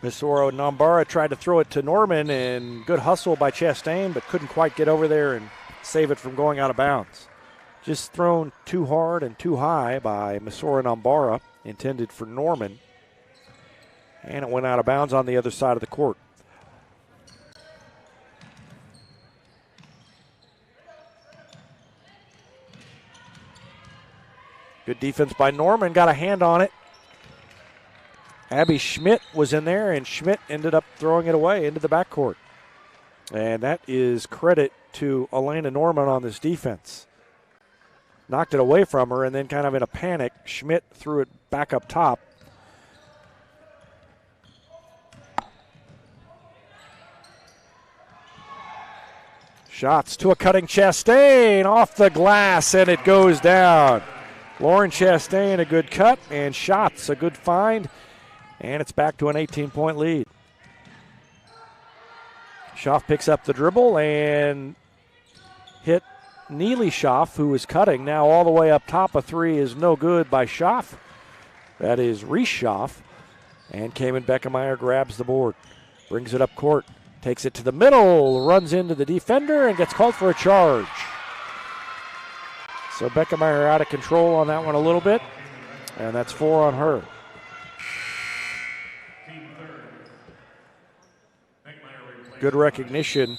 Misora Nambara tried to throw it to Norman, and good hustle by Chastain, but couldn't quite get over there and save it from going out of bounds. Just thrown too hard and too high by Misora Nambara, intended for Norman, and it went out of bounds on the other side of the court. Good defense by Norman, got a hand on it. Abby Schmidt was in there, and Schmidt ended up throwing it away into the backcourt. And that is credit to Elena Norman on this defense. Knocked it away from her, and then kind of in a panic, Schmidt threw it back up top. Shots to a cutting Chastain off the glass, and it goes down. Lauren Chastain, a good cut, and Shots, a good find, and it's back to an 18-point lead. Schaff picks up the dribble and hit Neely Schaff, who is cutting. Now all the way up top, a three is no good by Schaff. That is Reese Schaff, and Cayman Beckemeyer grabs the board. Brings it up court, takes it to the middle, runs into the defender, and gets called for a charge. So Beckemeyer out of control on that one a little bit, and that's 4 on her. Good recognition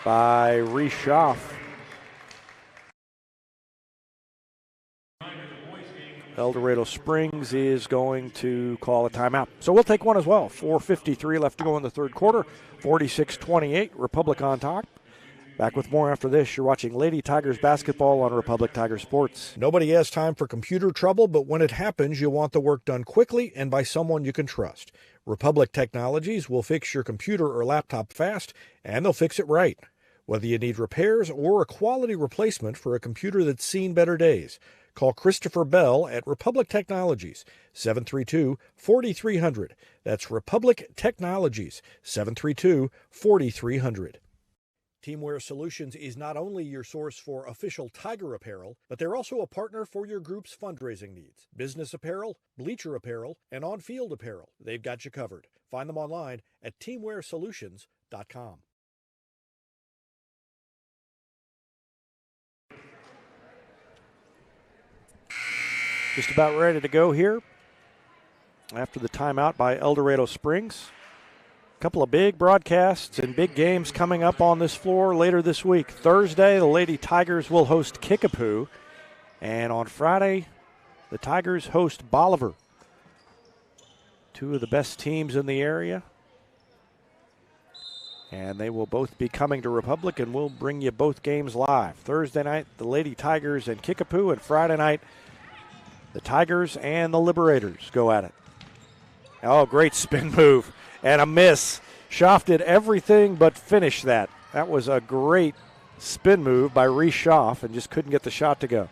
by Reese Schaff. El Dorado Springs is going to call a timeout. So we'll take one as well. 4:53 left to go in the third quarter. 46-28, Republic on top. Back with more after this. You're watching Lady Tigers basketball on Republic Tiger Sports. Nobody has time for computer trouble, but when it happens, you want the work done quickly and by someone you can trust. Republic Technologies will fix your computer or laptop fast, and they'll fix it right. Whether you need repairs or a quality replacement for a computer that's seen better days, call Christopher Bell at Republic Technologies, 732-4300. That's Republic Technologies, 732-4300. Teamwear Solutions is not only your source for official Tiger apparel, but they're also a partner for your group's fundraising needs. Business apparel, bleacher apparel, and on-field apparel. They've got you covered. Find them online at teamwearsolutions.com. Just about ready to go here after the timeout by El Dorado Springs. A couple of big broadcasts and big games coming up on this floor later this week. Thursday, the Lady Tigers will host Kickapoo. And on Friday, the Tigers host Bolivar. Two of the best teams in the area. And they will both be coming to Republic, and we'll bring you both games live. Thursday night, the Lady Tigers and Kickapoo, and Friday night, the Tigers and the Liberators go at it. Oh, great spin move and a miss. Schaff did everything but finish that. That was a great spin move by Reese Schaff and just couldn't get the shot to go.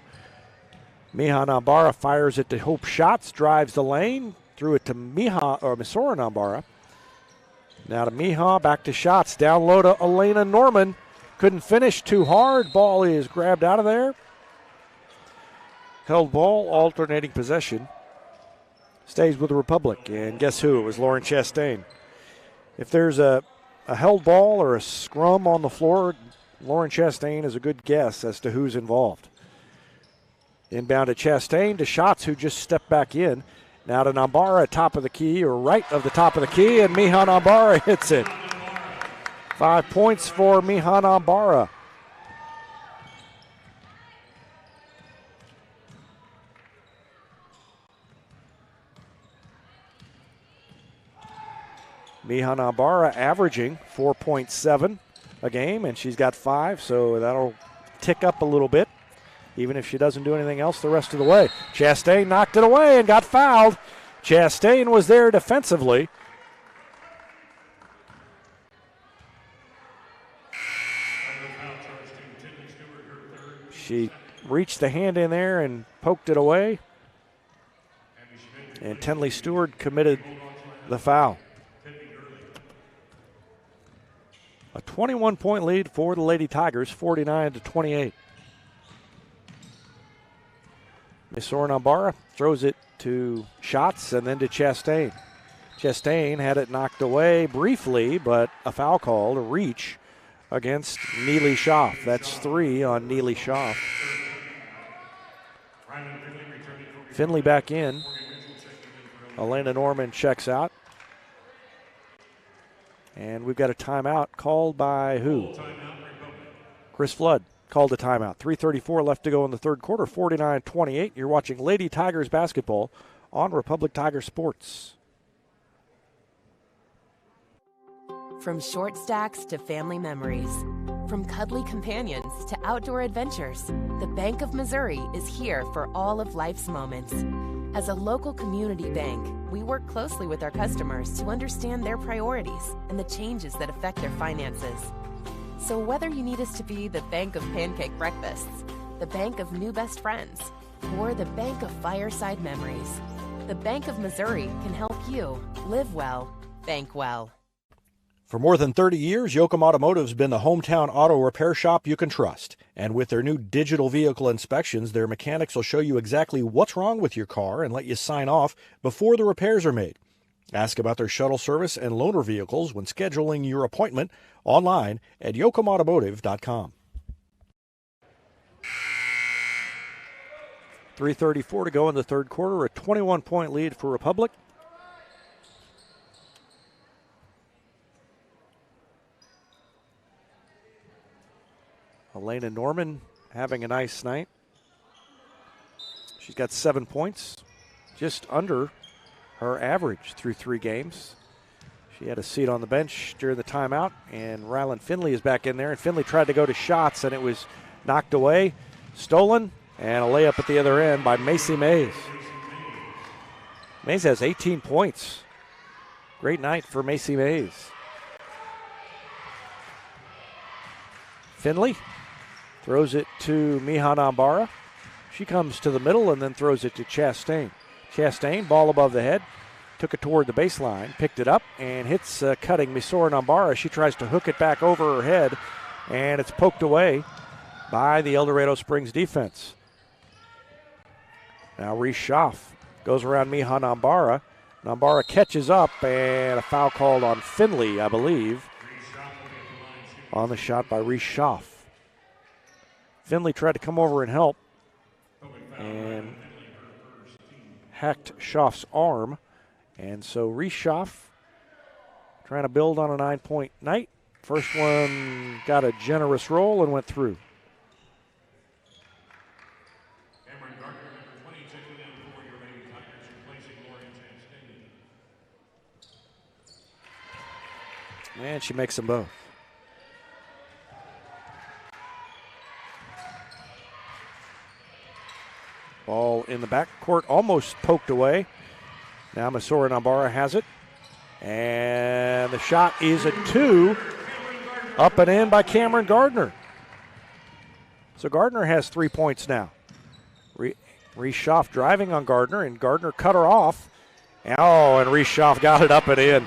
Miha Nambara fires it to Hope Shots, drives the lane, threw it to Misora Nambara. Now to Miha, back to Shots, down low to Elena Norman. Couldn't finish, too hard. Ball is grabbed out of there. Held ball, alternating possession. Stays with the Republic. And guess who? It was Lauren Chastain. If there's a held ball or a scrum on the floor, Lauren Chastain is a good guess as to who's involved. Inbound to Chastain, to Shots, who just stepped back in. Now to Nambara, top of the key, or right of the top of the key, and Miha Nambara hits it. 5 points for Miha Nambara. Miha Nambara averaging 4.7 a game, and she's got 5, so that'll tick up a little bit, even if she doesn't do anything else the rest of the way. Chastain knocked it away and got fouled. Chastain was there defensively. She reached the hand in there and poked it away, and Tenley Stewart committed the foul. A 21-point lead for the Lady Tigers, 49-28. Misora Nambara throws it to Shots and then to Chastain. Chastain had it knocked away briefly, but a foul call to reach against Neely Schaff. That's 3 on Neely Schaff. Finley back in. Elena Norman checks out. And we've got a timeout called by who? Chris Flood called a timeout. 3:34 left to go in the third quarter, 49-28. You're watching Lady Tigers basketball on Republic Tiger Sports. From short stacks to family memories, from cuddly companions to outdoor adventures, the Bank of Missouri is here for all of life's moments. As a local community bank, we work closely with our customers to understand their priorities and the changes that affect their finances. So whether you need us to be the bank of pancake breakfasts, the bank of new best friends, or the bank of fireside memories, the Bank of Missouri can help you live well, bank well. For more than 30 years, Yoakum Automotive's been the hometown auto repair shop you can trust. And with their new digital vehicle inspections, their mechanics will show you exactly what's wrong with your car and let you sign off before the repairs are made. Ask about their shuttle service and loaner vehicles when scheduling your appointment online at yoakumautomotive.com. 3:34 to go in the third quarter, a 21-point lead for Republic. Elena Norman having a nice night. She's got 7 points, just under her average through 3 games. She had a seat on the bench during the timeout, and Rylan Finley is back in there. And Finley tried to go to shots, and it was knocked away, stolen, and a layup at the other end by Macy Mays. Mays has 18 points. Great night for Macy Mays. Finley throws it to Mihan Ambara. She comes to the middle and then throws it to Chastain. Chastain, ball above the head, took it toward the baseline, picked it up, and hits cutting Misora Nambara. She tries to hook it back over her head, and it's poked away by the El Dorado Springs defense. Now Reese Schaff goes around Mihan Nambara. Nambara catches up, and a foul called on Finley, I believe, on the shot by Reese Schaff. Finley tried to come over and help and hacked Schaff's arm. And so Reese Schaff trying to build on a 9-point night. First one got a generous roll and went through. And she makes them both. Ball in the backcourt, almost poked away. Now Misora Nambara has it. And the shot is a 2. Up and in by Cameron Gardner. So Gardner has 3 points now. Reese Schaff driving on Gardner, and Gardner cut her off. And Reese Schaff got it up and in.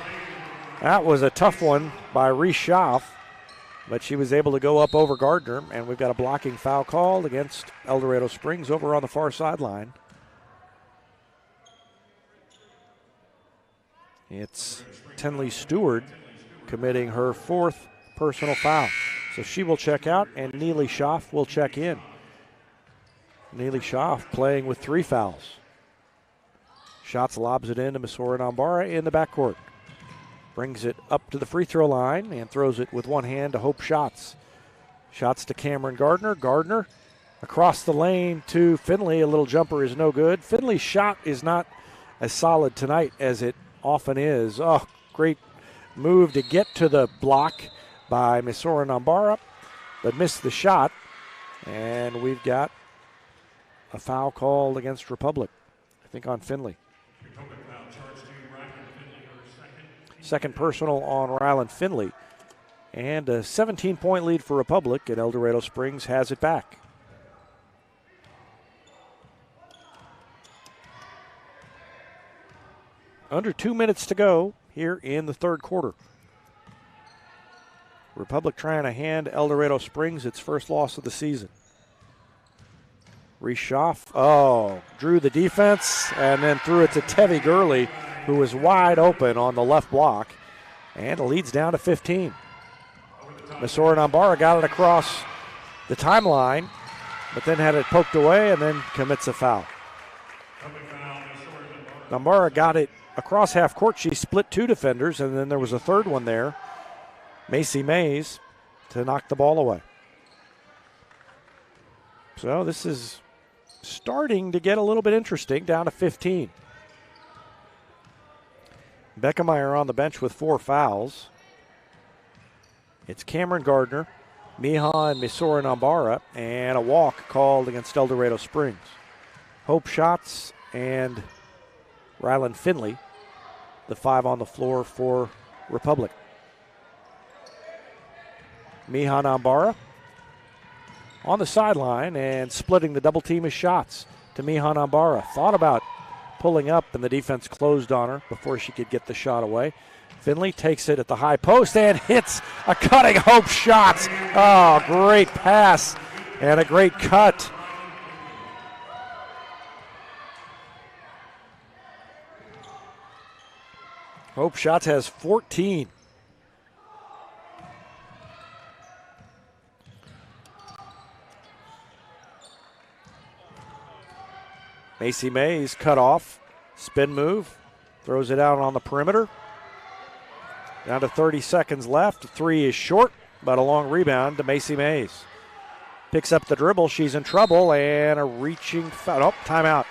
That was a tough one by Reese Schaff, but she was able to go up over Gardner, and we've got a blocking foul called against El Dorado Springs over on the far sideline. It's Tenley Stewart committing her 4th personal foul. So she will check out, and Neely Schaff will check in. Neely Schaff playing with 3 fouls. Shots lobs it into Misora Nambara in the backcourt. Brings it up to the free throw line and throws it with one hand to Hope Shots. Shots to Cameron Gardner. Gardner across the lane to Finley. A little jumper is no good. Finley's shot is not as solid tonight as it often is. Oh, great move to get to the block by Misora Nambara, but missed the shot. And we've got a foul called against Republic, I think on Finley. Second personal on Rylan Finley. And a 17-point lead for Republic, and El Dorado Springs has it back. Under 2 minutes to go here in the third quarter. Republic trying to hand El Dorado Springs its first loss of the season. Reese Schaff, drew the defense and then threw it to Tevi Gurley, who was wide open on the left block, and it leads down to 15. Misora Nambara got it across the timeline, but then had it poked away and then commits a foul. Nambara got it across half court. She split 2 defenders, and then there was a third one there, Macy Mays, to knock the ball away. So this is starting to get a little bit interesting, down to 15. Beckemeyer on the bench with 4 fouls. It's Cameron Gardner, Mihan Misora Nambara, and a walk called against El Dorado Springs. Hope Shots and Rylan Finley, the 5 on the floor for Republic. Mihan Ambara on the sideline and splitting the double team of shots to Mihan Ambara. Thought about pulling up, and the defense closed on her before she could get the shot away. Finley takes it at the high post and hits a cutting Hope shot. Oh, great pass and a great cut. Hope Shots has 14. Macy Mays cut off, spin move, throws it out on the perimeter. Down to 30 seconds left. The three is short, but a long rebound to Macy Mays. Picks up the dribble, she's in trouble, and a reaching foul. Oh, timeout.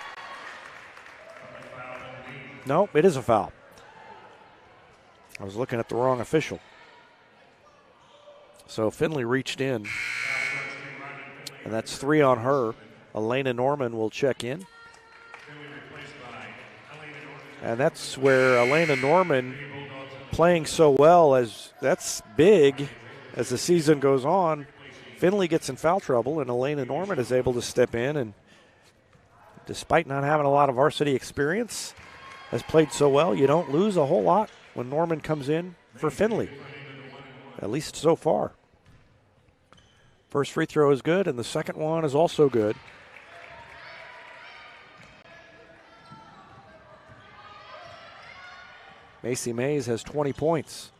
No, it is a foul. I was looking at the wrong official. So Finley reached in, and that's 3 on her. Elena Norman will check in. And that's where Elena Norman, playing so well, as that's big as the season goes on. Finley gets in foul trouble, and Elena Norman is able to step in, and despite not having a lot of varsity experience, has played so well. You don't lose a whole lot when Norman comes in for Finley, at least so far. First free throw is good, and the second one is also good. Macy Mays has 20 points.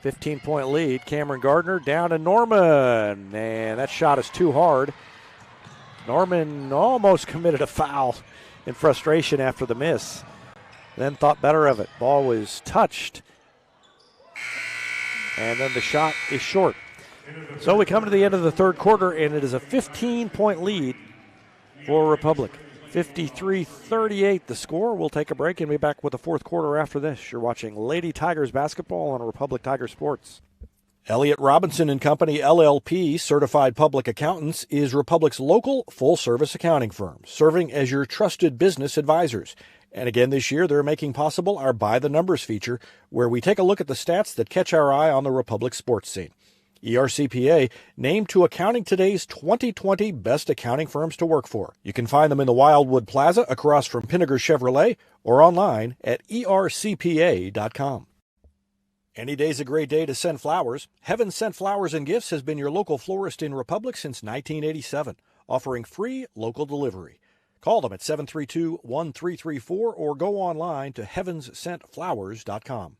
15-point lead. Cameron Gardner down to Norman, and that shot is too hard. Norman almost committed a foul in frustration after the miss, then thought better of it. Ball was touched, and then the shot is short. So we come to the end of the third quarter, and it is a 15-point lead for Republic. 53-38 the score. We'll take a break and be back with the fourth quarter after this. You're watching Lady Tigers basketball on Republic Tiger Sports. Elliott Robinson and Company, LLP, Certified Public Accountants, is Republic's local full-service accounting firm, serving as your trusted business advisors. And again this year, they're making possible our By the Numbers feature, where we take a look at the stats that catch our eye on the Republic sports scene. ERCPA named to Accounting Today's 2020 Best Accounting Firms to Work For. You can find them in the Wildwood Plaza across from Pinnaker Chevrolet or online at ercpa.com. Any day's a great day to send flowers. Heaven Sent Flowers and Gifts has been your local florist in Republic since 1987, offering free local delivery. Call them at 732-1334 or go online to heavenssentflowers.com.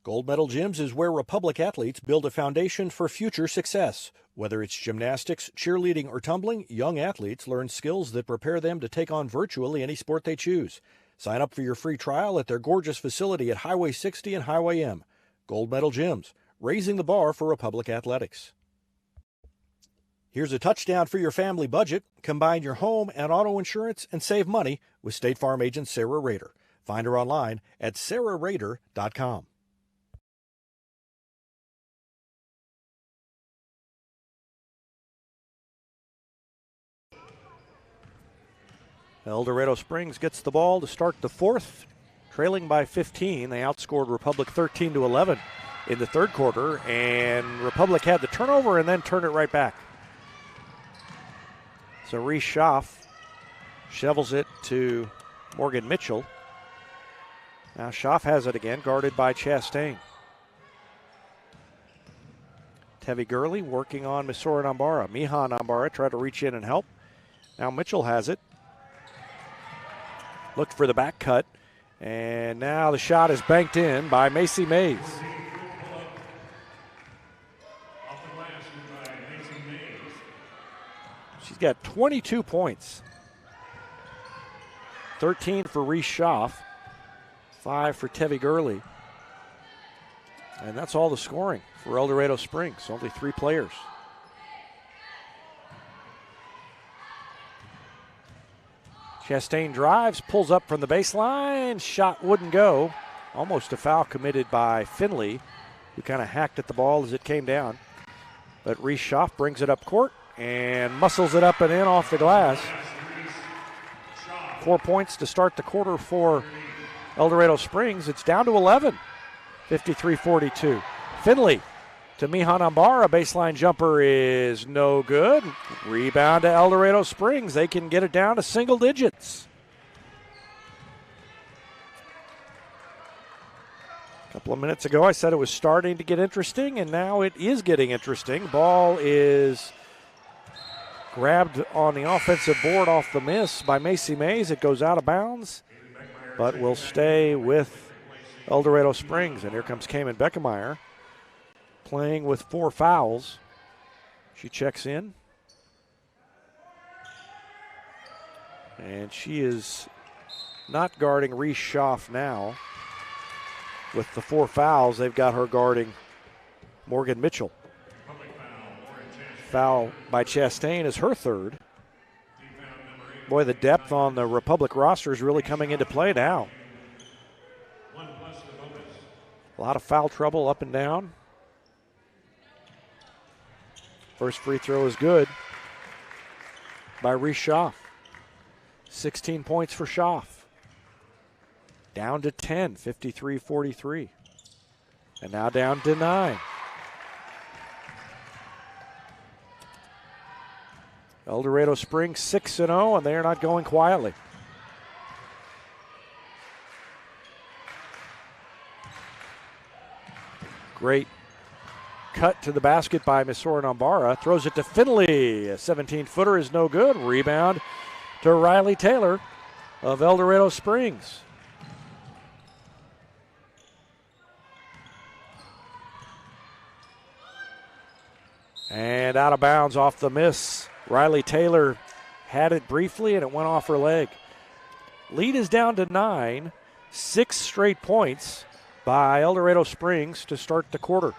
Gold Medal Gyms is where Republic athletes build a foundation for future success. Whether it's gymnastics, cheerleading, or tumbling, young athletes learn skills that prepare them to take on virtually any sport they choose. Sign up for your free trial at their gorgeous facility at Highway 60 and Highway M. Gold Medal Gyms, raising the bar for Republic athletics. Here's a touchdown for your family budget. Combine your home and auto insurance and save money with State Farm agent Sarah Rader. Find her online at sarahrader.com. El Dorado Springs gets the ball to start the fourth, trailing by 15. They outscored Republic 13-11 in the third quarter, and Republic had the turnover and then turned it right back. So Reese Schaff shovels it to Morgan Mitchell. Now Schaff has it again, guarded by Chastain. Tevi Gurley working on Misora Nambara. Mihan Nambara tried to reach in and help. Now Mitchell has it. Looked for the back cut, and now the shot is banked in by Macy Mays. She's got 22 points. 13 for Reese Schaff, 5 for Tevi Gurley. And that's all the scoring for El Dorado Springs, only 3 players. Chastain drives, pulls up from the baseline, shot wouldn't go. Almost a foul committed by Finley, who kind of hacked at the ball as it came down. But Reese Schaff brings it up court and muscles it up and in off the glass. 4 points to start the quarter for El Dorado Springs. It's down to 11, 53-42. Finley to Mihan Ambara. Baseline jumper is no good. Rebound to El Dorado Springs. They can get it down to single digits. A couple of minutes ago I said it was starting to get interesting, and now it is getting interesting. Ball is grabbed on the offensive board off the miss by Macy Mays. It goes out of bounds, but will stay with El Dorado Springs. And here comes Kamen Beckemeyer, playing with 4 fouls. She checks in. And she is not guarding Reese Schaff now. With the 4 fouls, they've got her guarding Morgan Mitchell. Foul by Chastain is her 3rd. Boy, the depth on the Republic roster is really coming into play now. A lot of foul trouble up and down. First free throw is good by Reese Schaff. 16 points for Schaff. Down to 10, 53-43. And now down to 9. El Dorado Springs 6-0, and they are not going quietly. Great cut to the basket by Missouri Nambara. Throws it to Finley. A 17-footer is no good. Rebound to Riley Taylor of El Dorado Springs. And out of bounds off the miss. Riley Taylor had it briefly, and it went off her leg. Lead is down to 9. 6 straight points by El Dorado Springs to start the quarter.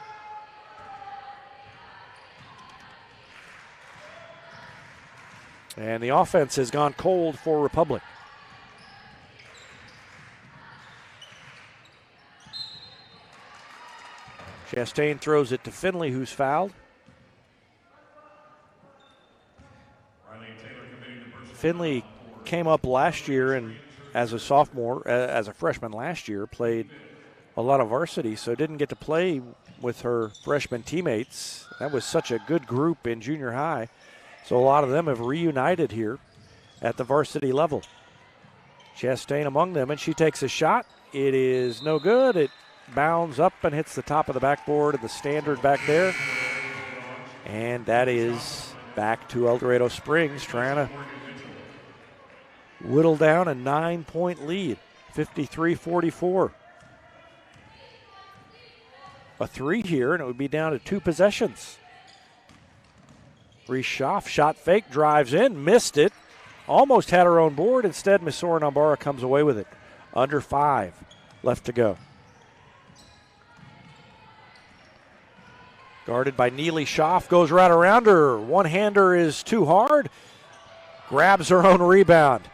And the offense has gone cold for Republic. Chastain throws it to Finley, who's fouled. Finley came up last year and as a sophomore, as a freshman last year, played a lot of varsity, so didn't get to play with her freshman teammates. That was such a good group in junior high. So a lot of them have reunited here at the varsity level. Chastain among them, and she takes a shot. It is no good. It bounds up and hits the top of the backboard of the standard back there. And that is back to El Dorado Springs trying to whittle down a 9-point lead, 53-44. A 3 here, and it would be down to 2 possessions. Reese Schaff, shot fake, drives in, missed it. Almost had her own board. Instead, Missouri Nambara comes away with it. Under 5 left to go. Guarded by Neely. Schaff goes right around her. One-hander is too hard. Grabs her own rebound.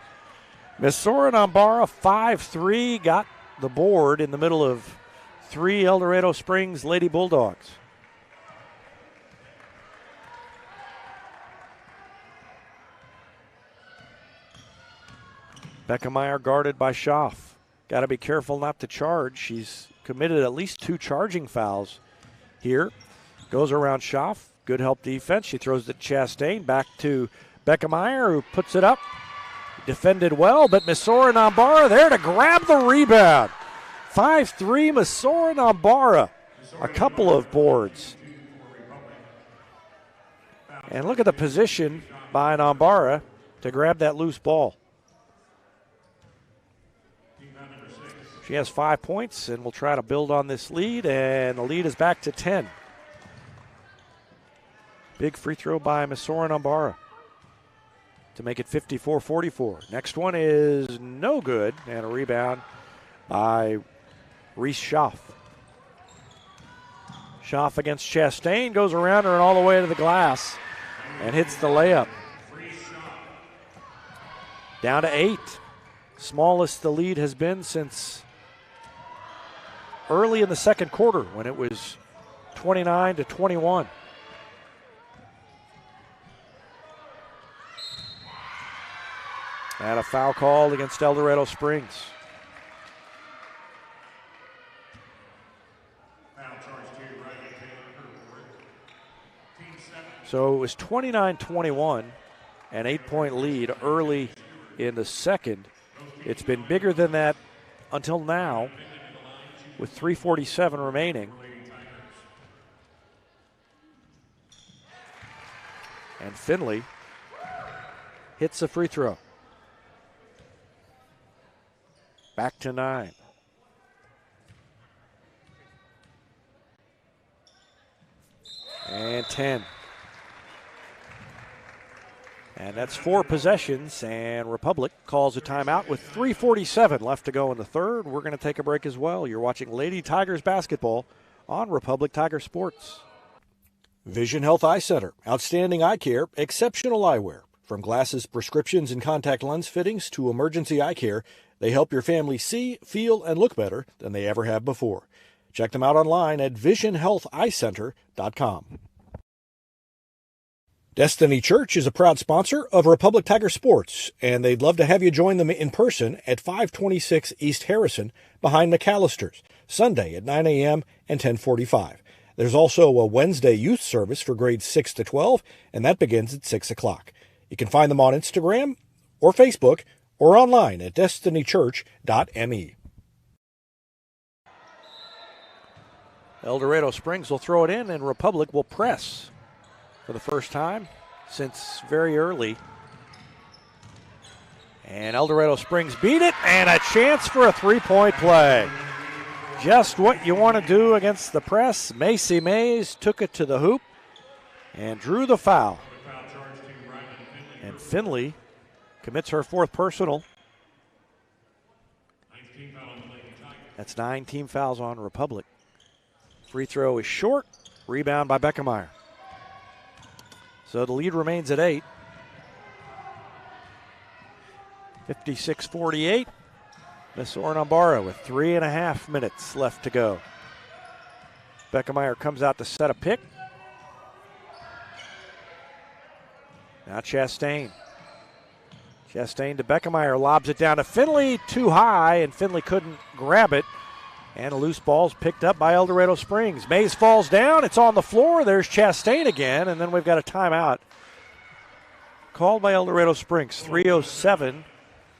Missouri Nambara 5-3, got the board in the middle of 3 El Dorado Springs Lady Bulldogs. Beckemeyer guarded by Schaff. Got to be careful not to charge. She's committed at least 2 charging fouls here. Goes around Schaff. Good help defense. She throws it to Chastain. Back to Beckemeyer, who puts it up. Defended well, but Missouri Nambara there to grab the rebound. 5-3 Missouri Nambara. A couple of boards. And look at the position by Nambara to grab that loose ball. She has 5 points and will try to build on this lead, and the lead is back to 10. Big free throw by Missouri Nambara to make it 54-44. Next one is no good, and a rebound by Reese Schaff. Schaff against Chastain, goes around her and all the way to the glass and hits the layup. Down to 8. Smallest the lead has been since early in the second quarter when it was 29-21. And a foul called against El Dorado Springs. So it was 29-21, an 8-point lead early in the second. It's been bigger than that until now with 3:47 remaining. And Finley hits the free throw. Back to 9. And 10. And that's 4 possessions, and Republic calls a timeout with 3:47 left to go in the third. We're going to take a break as well. You're watching Lady Tigers basketball on Republic Tiger Sports. Vision Health Eye Center. Outstanding eye care, exceptional eyewear. From glasses, prescriptions, and contact lens fittings to emergency eye care, they help your family see, feel, and look better than they ever have before. Check them out online at visionhealtheyecenter.com. Destiny Church is a proud sponsor of Republic Tiger Sports, and they'd love to have you join them in person at 526 East Harrison behind McAllister's, Sunday at 9 a.m. and 10:45. There's also a Wednesday youth service for grades 6 to 12, and that begins at 6 o'clock. You can find them on Instagram or Facebook or online at destinychurch.me. El Dorado Springs will throw it in, and Republic will press for the first time since very early. And El Dorado Springs beat it, and a chance for a three-point play. Just what you want to do against the press. Macy Mays took it to the hoop and drew the foul. And Finley commits her 4th personal. That's 9 team fouls on Republic. Free throw is short. Rebound by Beckemeyer. So the lead remains at 8. 56-48. Miss Ornambara with 3.5 minutes left to go. Beckemeyer comes out to set a pick. Now Chastain. Chastain to Beckemeyer, lobs it down to Finley, too high, and Finley couldn't grab it. And a loose ball's picked up by El Dorado Springs. Mays falls down, it's on the floor, there's Chastain again, and then we've got a timeout called by El Dorado Springs. 3:07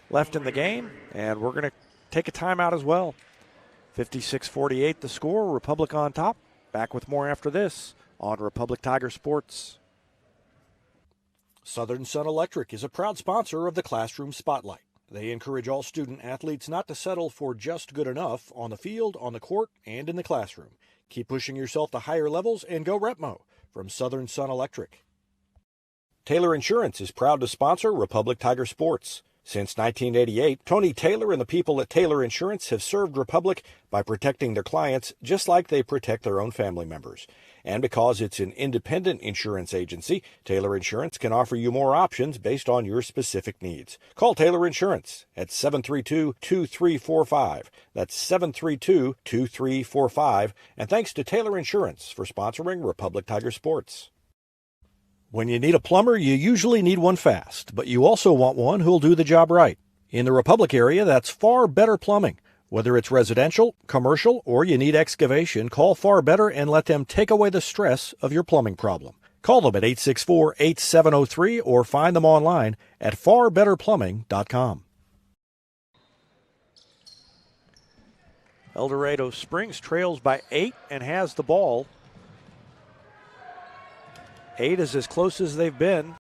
left in the game, and we're going to take a timeout as well. 56-48 the score, Republic on top. Back with more after this on Republic Tiger Sports. Southern Sun Electric is a proud sponsor of the Classroom Spotlight. They encourage all student athletes not to settle for just good enough on the field, on the court, and in the classroom. Keep pushing yourself to higher levels and go Repmo from Southern Sun Electric. Taylor Insurance is proud to sponsor Republic Tiger Sports. Since 1988, Tony Taylor and the people at Taylor Insurance have served Republic by protecting their clients just like they protect their own family members. And because it's an independent insurance agency, Taylor Insurance can offer you more options based on your specific needs. Call Taylor Insurance at 732-2345. That's 732-2345. And thanks to Taylor Insurance for sponsoring Republic Tiger Sports. When you need a plumber, you usually need one fast, but you also want one who'll do the job right. In the Republic area, that's Far Better Plumbing. Whether it's residential, commercial, or you need excavation, call Far Better and let them take away the stress of your plumbing problem. Call them at 864-8703 or find them online at farbetterplumbing.com. El Dorado Springs trails by 8 and has the ball. 8 is as close as they've been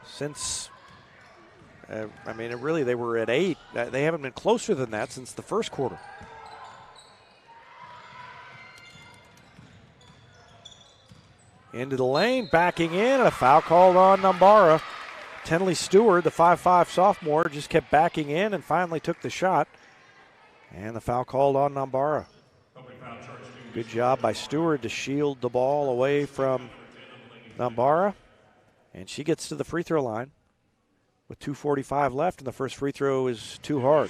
since, really they were at 8. They haven't been closer than that since the first quarter. Into the lane, backing in, and a foul called on Nambara. Tenley Stewart, the 5'5 sophomore, just kept backing in and finally took the shot. And the foul called on Nambara. Good job by Stewart to shield the ball away from Nambara, and she gets to the free throw line with 2:45 left, and the first free throw is too hard.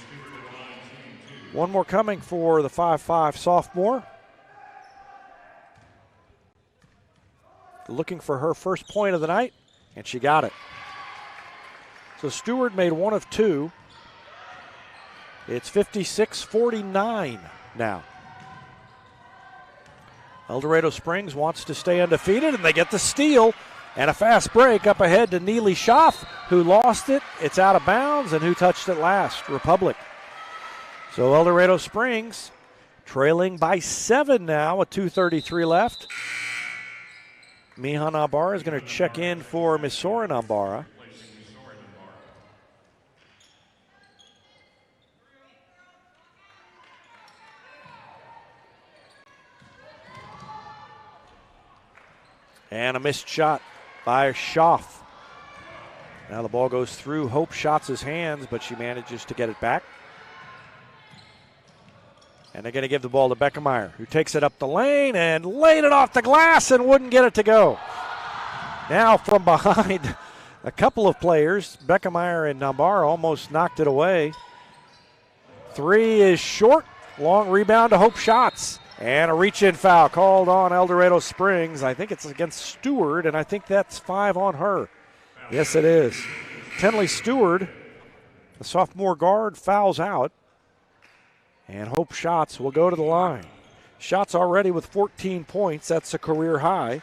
One more coming for the 5'5 sophomore. Looking for her first point of the night, and she got it. So Stewart made 1 of 2. It's 56-49 now. El Dorado Springs wants to stay undefeated, and they get the steal. And a fast break up ahead to Neely Schaff, who lost it. It's out of bounds, and who touched it last? Republic. So El Dorado Springs trailing by 7 now with 2:33 left. Mihan Ambara is going to check in for Misoran Ambara. And a missed shot by Schaff. Now the ball goes through Hope Schatz' hands, but she manages to get it back. And they're going to give the ball to Beckemeyer, who takes it up the lane and laid it off the glass and wouldn't get it to go. Now from behind a couple of players, Beckemeyer and Nambara almost knocked it away. 3 is short. Long rebound to Hope Schatz. And a reach-in foul called on El Dorado Springs. I think it's against Stewart, and I think that's 5 on her. Yes, it is. Tenley Stewart, the sophomore guard, fouls out. And Hope Schatz will go to the line. Schatz already with 14 points. That's a career high.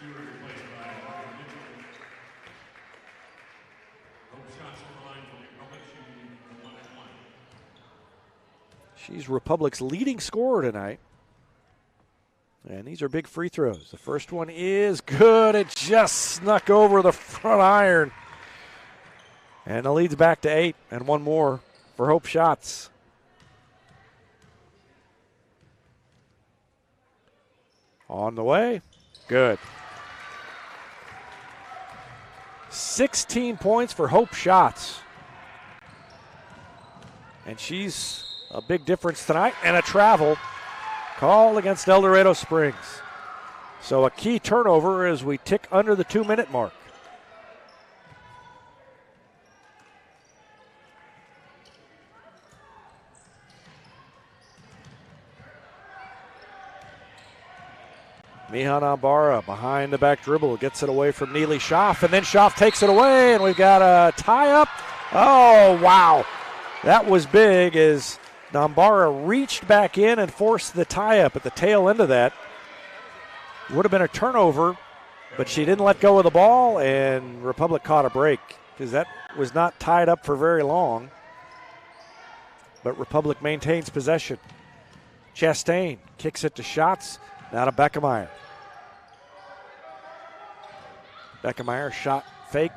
She's Republic's leading scorer tonight. And these are big free throws. The first one is good. It just snuck over the front iron. And the lead's back to 8, and one more for Hope Schatz. On the way. Good. 16 points for Hope Schatz. And she's a big difference tonight. And a travel call against El Dorado Springs. So a key turnover as we tick under the 2-minute mark. Mihan Ambara behind the back dribble, gets it away from Neely Schaff, and then Schaff takes it away, and we've got a tie-up. Oh, wow. That was big as Nambara reached back in and forced the tie-up at the tail end of that. Would have been a turnover, but she didn't let go of the ball, and Republic caught a break because that was not tied up for very long. But Republic maintains possession. Chastain kicks it to Schatz. Now to Beckemeyer. Beckemeyer shot fake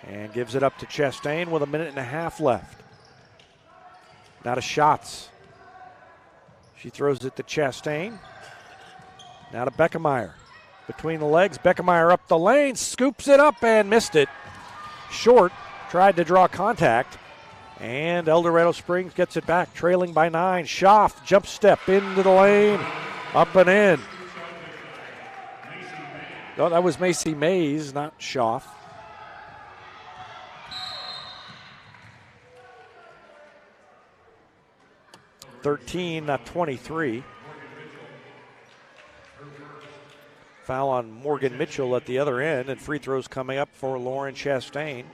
and gives it up to Chastain with 1.5 minutes left. Now to Schatz. She throws it to Chastain. Now to Beckemeyer. Between the legs, Beckemeyer up the lane, scoops it up and missed it. Short, tried to draw contact. And El Dorado Springs gets it back, trailing by 9. Schaff, jump step into the lane, up and in. Oh, that was Macy Mays, not Schaff. (13, not 23). Foul on Morgan Mitchell at the other end, and free throws coming up for Lauren Chastain.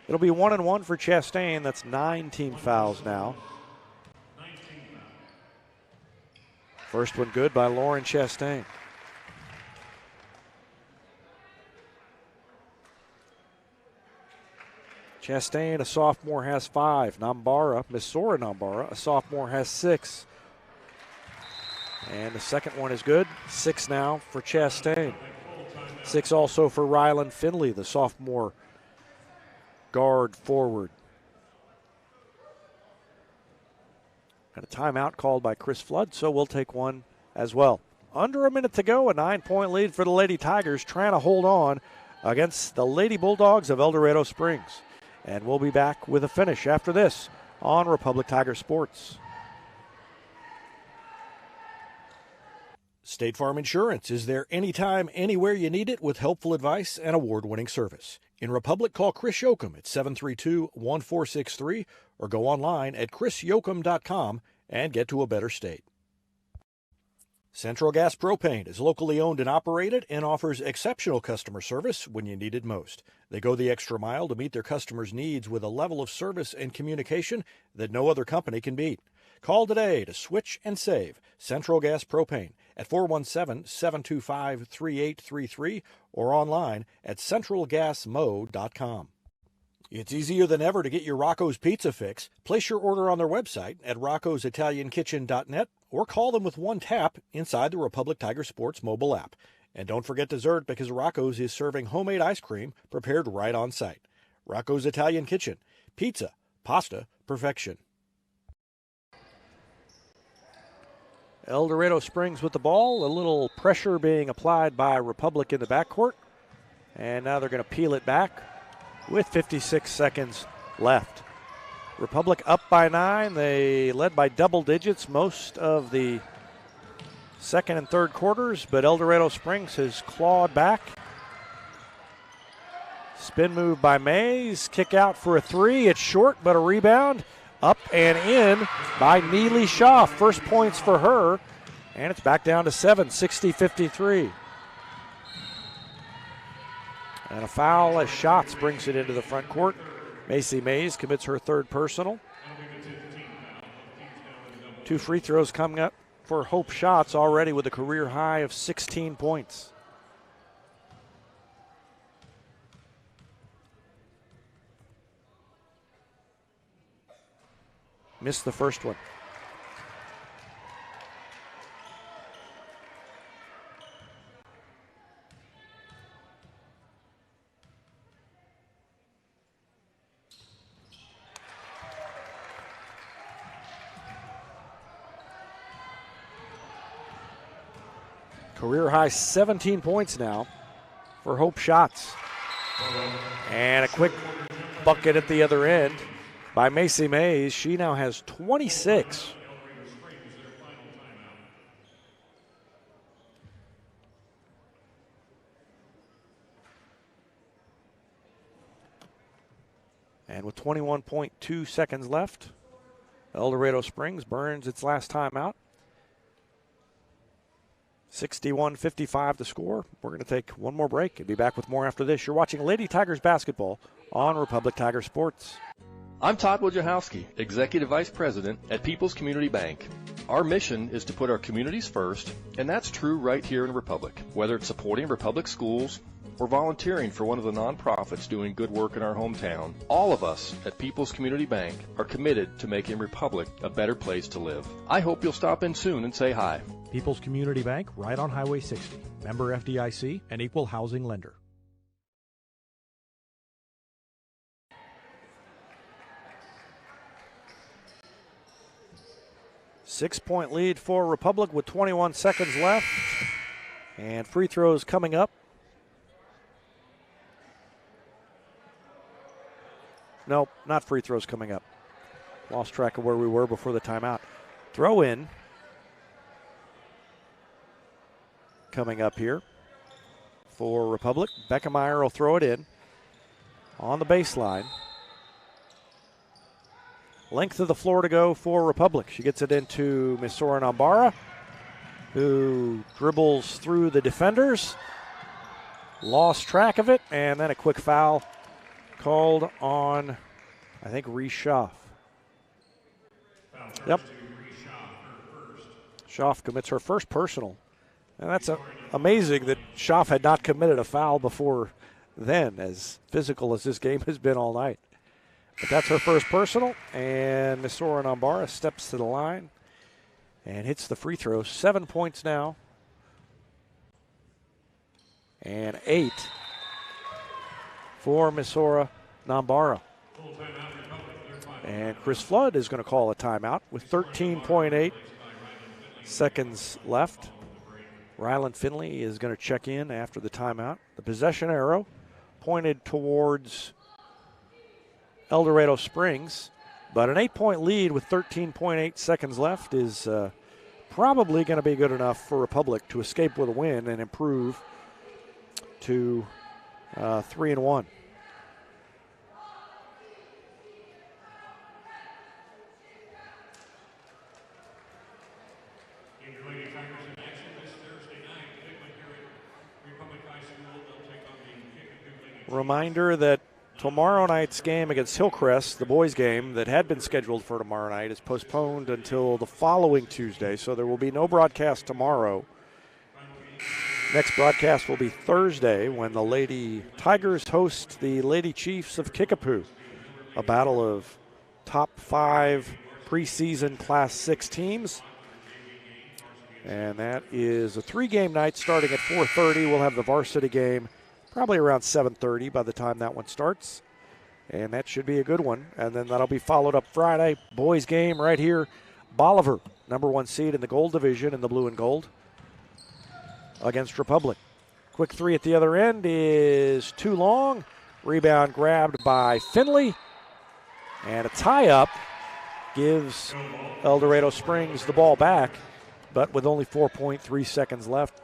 It'll be 1-1 for Chastain. That's 9 team fouls now. First one good by Lauren Chastain. Chastain, a sophomore, has 5. Nambara, Missouri Nambara, a sophomore, has 6. And the second one is good. 6 now for Chastain. 6 also for Rylan Finley, the sophomore guard forward. And a timeout called by Chris Flood, so we'll take one as well. Under a minute to go, a 9-point lead for the Lady Tigers, trying to hold on against the Lady Bulldogs of El Dorado Springs. And we'll be back with a finish after this on Republic Tiger Sports. State Farm Insurance is there anytime, anywhere you need it with helpful advice and award-winning service. In Republic, call Chris Yoakum at 732-1463 or go online at chrisyoakum.com and get to a better state. Central Gas Propane is locally owned and operated and offers exceptional customer service when you need it most. They go the extra mile to meet their customers' needs with a level of service and communication that no other company can beat. Call today to switch and save Central Gas Propane at 417-725-3833 or online at centralgasmo.com. It's easier than ever to get your Rocco's Pizza fix. Place your order on their website at roccositaliankitchen.net or call them with one tap inside the Republic Tiger Sports mobile app. And don't forget dessert because Rocco's is serving homemade ice cream prepared right on site. Rocco's Italian Kitchen. Pizza, pasta, perfection. El Dorado Springs with the ball. A little pressure being applied by Republic in the backcourt. And now they're going to peel it back with 56 seconds left. Republic up by 9. They led by double digits most of the second and third quarters, but El Dorado Springs has clawed back. Spin move by Mays. Kick out for a three. It's short, but a rebound. Up and in by Neely Shaw. First points for her, and it's back down to 7, 60-53. And a foul as Schatz brings it into the front court. Macy Mays commits her third personal. 2 free throws coming up for Hope Schatz, already with a career high of 16 points. Missed the first one. Career high 17 points now for Hope Schatz. And a quick bucket at the other end by Macy Mays. She now has 26. And with 21.2 seconds left, El Dorado Springs burns its last timeout. 61-55 the score. We're going to take one more break and be back with more after this. You're watching Lady Tigers basketball on Republic Tiger Sports. I'm Todd Wojciechowski, Executive Vice President at People's Community Bank. Our mission is to put our communities first, and that's true right here in Republic. Whether it's supporting Republic schools or volunteering for one of the nonprofits doing good work in our hometown, all of us at People's Community Bank are committed to making Republic a better place to live. I hope you'll stop in soon and say hi. People's Community Bank, right on Highway 60. Member FDIC, an equal housing lender. Six-point lead for Republic with 21 seconds left. And free throws coming up. Nope, not free throws coming up. Lost track of where we were before the timeout. Throw in coming up here for Republic. Beckemeyer will throw it in on the baseline. Length of the floor to go for Republic. She gets it into Misora Nambara, who dribbles through the defenders. Lost track of it, and then a quick foul called on, I think, Reese Schaff. Yep. Schaff commits her first personal. And that's amazing that Schaff had not committed a foul before then, as physical as this game has been all night. But that's her first personal, and Misora Nambara steps to the line and hits the free throw. 7 points now, and 8 for Misora Nambara. And Chris Flood is going to call a timeout with 13.8 seconds left. Rylan Finley is going to check in after the timeout. The possession arrow pointed towards El Dorado Springs, but an 8-point lead with 13.8 seconds left is probably going to be good enough for Republic to escape with a win and improve to 3-1. Reminder that Tomorrow night's game against Hillcrest, the boys' game that had been scheduled for tomorrow night, is postponed until the following Tuesday, so there will be no broadcast tomorrow. Next broadcast will be Thursday when the Lady Tigers host the Lady Chiefs of Kickapoo, a battle of top 5 preseason Class 6 teams. And that is a 3-game night starting at 4:30. We'll have the varsity game probably around 7:30 by the time that one starts. And that should be a good one. And then that'll be followed up Friday. Boys game right here. Bolivar, number 1 seed in the gold division in the blue and gold, against Republic. Quick three at the other end is too long. Rebound grabbed by Finley. And a tie-up gives El Dorado Springs the ball back, but with only 4.3 seconds left.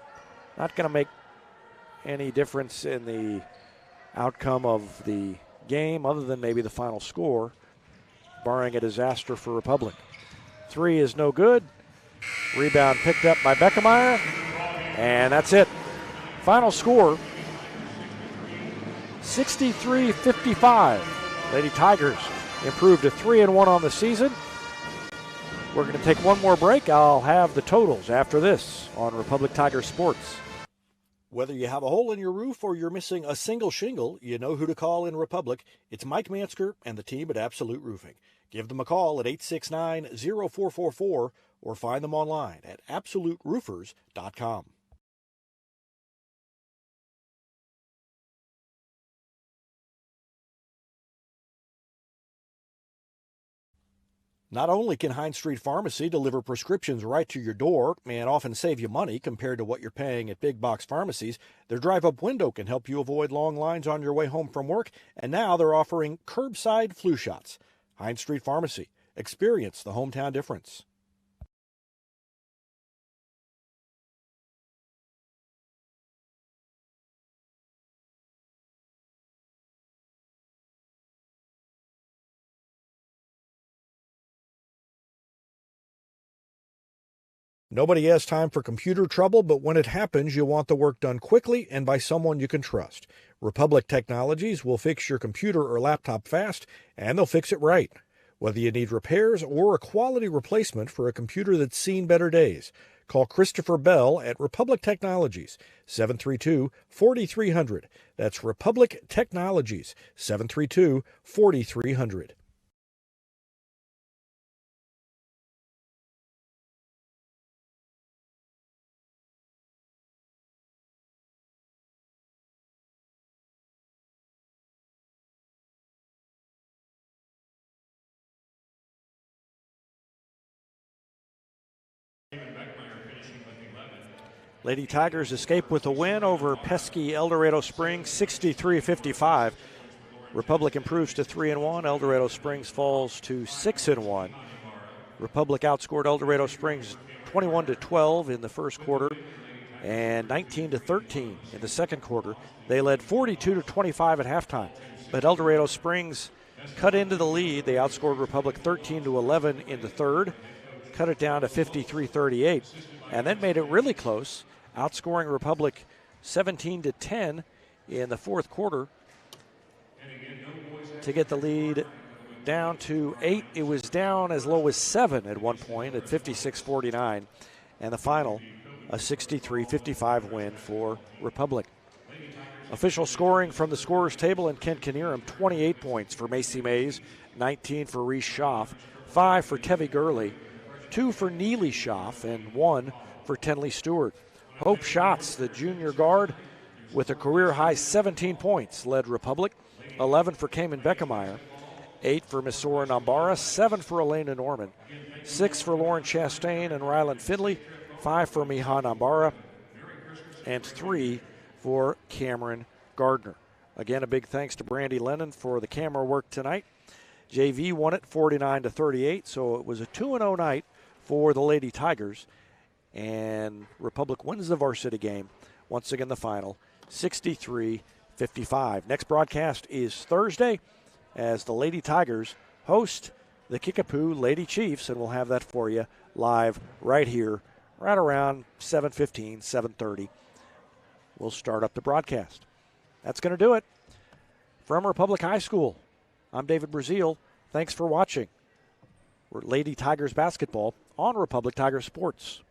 Not going to make any difference in the outcome of the game other than maybe the final score, barring a disaster for Republic. Three is no good. Rebound picked up by Beckemeyer, and that's it. Final score, 63-55. Lady Tigers improved to 3-1 on the season. We're going to take one more break. I'll have the totals after this on Republic Tiger Sports. Whether you have a hole in your roof or you're missing a single shingle, you know who to call in Republic. It's Mike Mansker and the team at Absolute Roofing. Give them a call at 869-0444 or find them online at absoluteroofers.com. Not only can Hines Street Pharmacy deliver prescriptions right to your door and often save you money compared to what you're paying at big box pharmacies, their drive-up window can help you avoid long lines on your way home from work, and now they're offering curbside flu shots. Hines Street Pharmacy. Experience the hometown difference. Nobody has time for computer trouble, but when it happens, you want the work done quickly and by someone you can trust. Republic Technologies will fix your computer or laptop fast, and they'll fix it right. Whether you need repairs or a quality replacement for a computer that's seen better days, call Christopher Bell at Republic Technologies, 732-4300. That's Republic Technologies, 732-4300. Lady Tigers escape with a win over pesky El Dorado Springs, 63-55. Republic improves to 3-1. El Dorado Springs falls to 6-1. Republic outscored El Dorado Springs 21-12 in the first quarter and 19-13 in the second quarter. They led 42-25 at halftime, but El Dorado Springs cut into the lead. They outscored Republic 13-11 in the third, cut it down to 53-38, and then made it really close, outscoring Republic 17-10 in the fourth quarter to get the lead down to 8. It was down as low as 7 at one point at 56-49, and the final, a 63-55 win for Republic. Official scoring from the scorer's table in Kent Kinnearum: 28 points for Macy Mays, 19 for Reese Schaff, 5 for Tevi Gurley, 2 for Neely Schaff, and 1 for Tenley Stewart. Hope Schatz, the junior guard, with a career-high 17 points, led Republic. 11 for Cayman Beckemeyer, 8 for Missoura Nambara, 7 for Elena Norman, 6 for Lauren Chastain and Rylan Finley, 5 for Miha Nambara, and 3 for Cameron Gardner. Again, a big thanks to Brandy Lennon for the camera work tonight. JV won it 49-38, so it was a 2-0 night for the Lady Tigers. And Republic wins the varsity game. Once again, the final, 63-55. Next broadcast is Thursday as the Lady Tigers host the Kickapoo Lady Chiefs, and we'll have that for you live right here, right around 7:15, 7:30. We'll start up the broadcast. That's going to do it From Republic High School, I'm David Brazil. Thanks for watching. We're Lady Tigers basketball on Republic Tiger Sports.